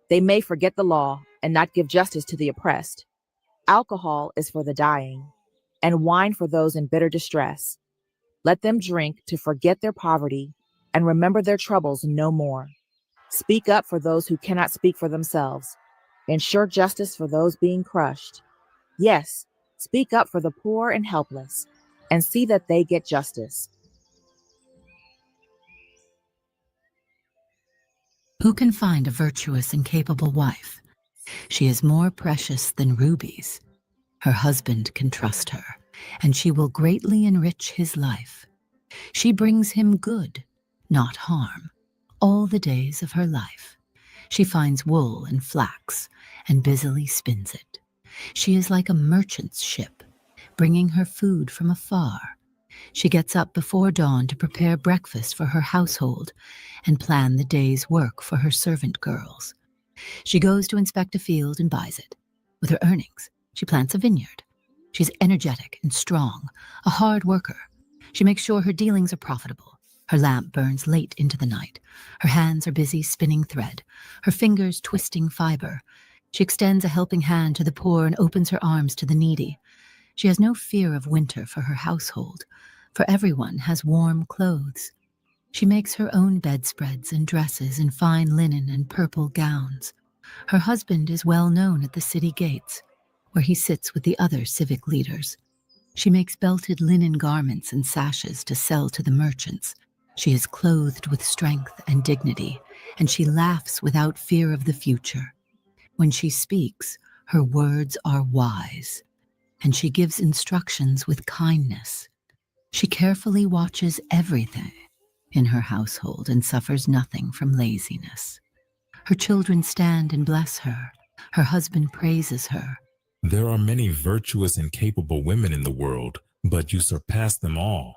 they may forget the law and not give justice to the oppressed. Alcohol is for the dying, and wine for those in bitter distress. Let them drink to forget their poverty and remember their troubles no more. Speak up for those who cannot speak for themselves. Ensure justice for those being crushed. Yes, speak up for the poor and helpless, and see that they get justice. Who can find a virtuous and capable wife? She is more precious than rubies. Her husband can trust her, and she will greatly enrich his life. She brings him good, not harm, all the days of her life. She finds wool and flax, and busily spins it. She is like a merchant's ship, bringing her food from afar. She gets up before dawn to prepare breakfast for her household and plan the day's work for her servant girls. She goes to inspect a field and buys it. With her earnings, she plants a vineyard. She's energetic and strong, a hard worker. She makes sure her dealings are profitable. Her lamp burns late into the night. Her hands are busy spinning thread, her fingers twisting fiber. She extends a helping hand to the poor and opens her arms to the needy. She has no fear of winter for her household, for everyone has warm clothes. She makes her own bedspreads and dresses in fine linen and purple gowns. Her husband is well known at the city gates, where he sits with the other civic leaders. She makes belted linen garments and sashes to sell to the merchants. She is clothed with strength and dignity, and she laughs without fear of the future. When she speaks, her words are wise, and she gives instructions with kindness. She carefully watches everything in her household and suffers nothing from laziness. Her children stand and bless her. Her husband praises her. There are many virtuous and capable women in the world, but you surpass them all.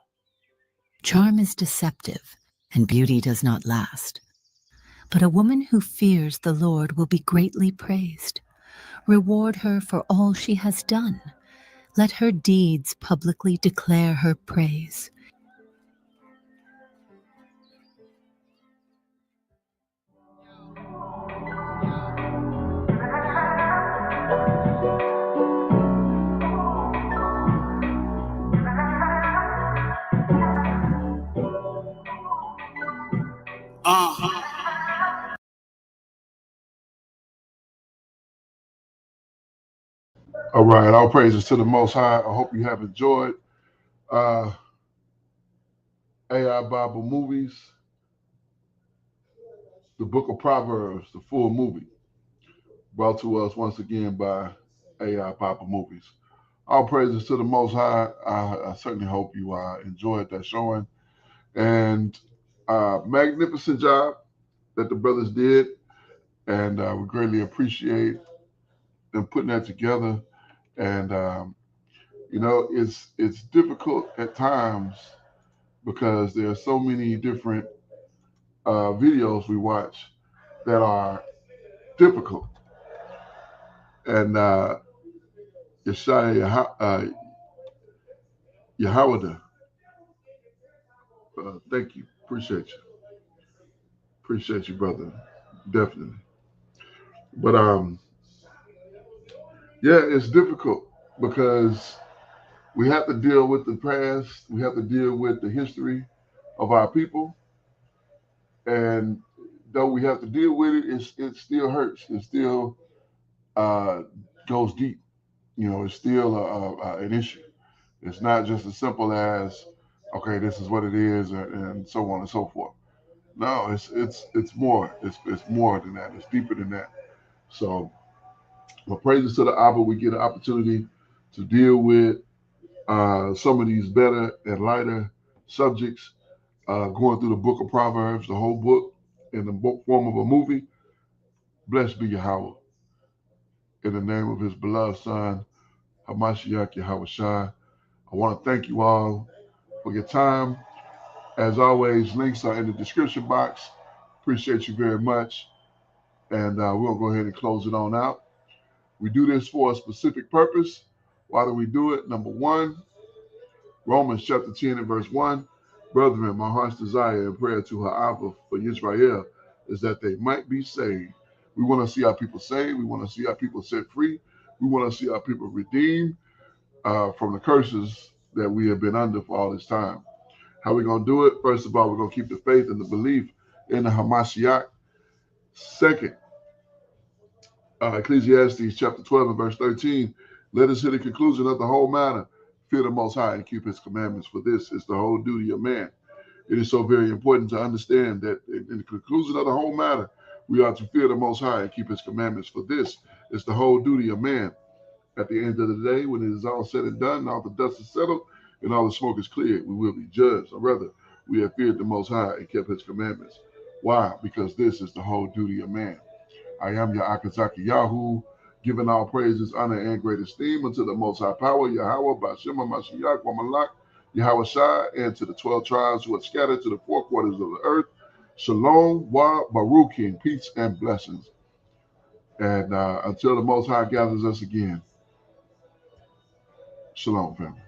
Charm is deceptive, and beauty does not last. But a woman who fears the Lord will be greatly praised. Reward her for all she has done. Let her deeds publicly declare her praise. All right, all praises to the Most High. I hope you have enjoyed AI Bible Movies, the Book of Proverbs, the full movie. brought to us once again by AIBIBLEMOVIES. All praises to the Most High. I certainly hope you enjoyed that showing. And magnificent job that the brothers did. And we greatly appreciate them putting that together. And, it's difficult at times because there are so many different videos we watch that are difficult. And Yeshaya Yahawada, thank you. Appreciate you. Appreciate you, brother. Definitely. But yeah, it's difficult because we have to deal with the past. We have to deal with the history of our people. And though we have to deal with it, it still hurts. It still goes deep. It's still an issue. It's not just as simple as, okay, this is what it is, and so on and so forth. No, it's more. It's more than that. It's deeper than that. So, my praises to the Abba, we get an opportunity to deal with some of these better and lighter subjects, going through the book of Proverbs, the whole book, in the book form of a movie. Blessed be Yahweh. In the name of his beloved son, Hamashiach Yahweh Shai. I want to thank you all for your time. As always, links are in the description box. Appreciate you very much. And we'll go ahead and close it on out. We do this for a specific purpose. Why do we do it? Number one, Romans chapter 10 and verse 1. Brethren, my heart's desire and prayer to Abba for Israel is that they might be saved. We want to see our people saved. We want to see our people set free. We want to see our people redeemed from the curses that we have been under for all this time. How are we going to do it? First of all, we're going to keep the faith and the belief in the Hamashiach. Second, Ecclesiastes chapter 12 and verse 13. Let us hear the conclusion of the whole matter. Fear the Most High and keep his commandments, for this is the whole duty of man. It is so very important to understand that in the conclusion of the whole matter, we are to fear the Most High and keep his commandments, for this is the whole duty of man. At the end of the day, when it is all said and done, all the dust is settled, and all the smoke is cleared, we will be judged. Or rather, we have feared the Most High and kept his commandments. Why? Because this is the whole duty of man. I am your Akazaki Yahu, giving all praises, honor, and great esteem unto the Most High Power, Yahweh, Bashema, Mashiach, Wamalak, Yahweh Shai, and to the 12 tribes who are scattered to the four quarters of the earth. Shalom, Wa, Baruch, peace and blessings. And until the Most High gathers us again, shalom, family.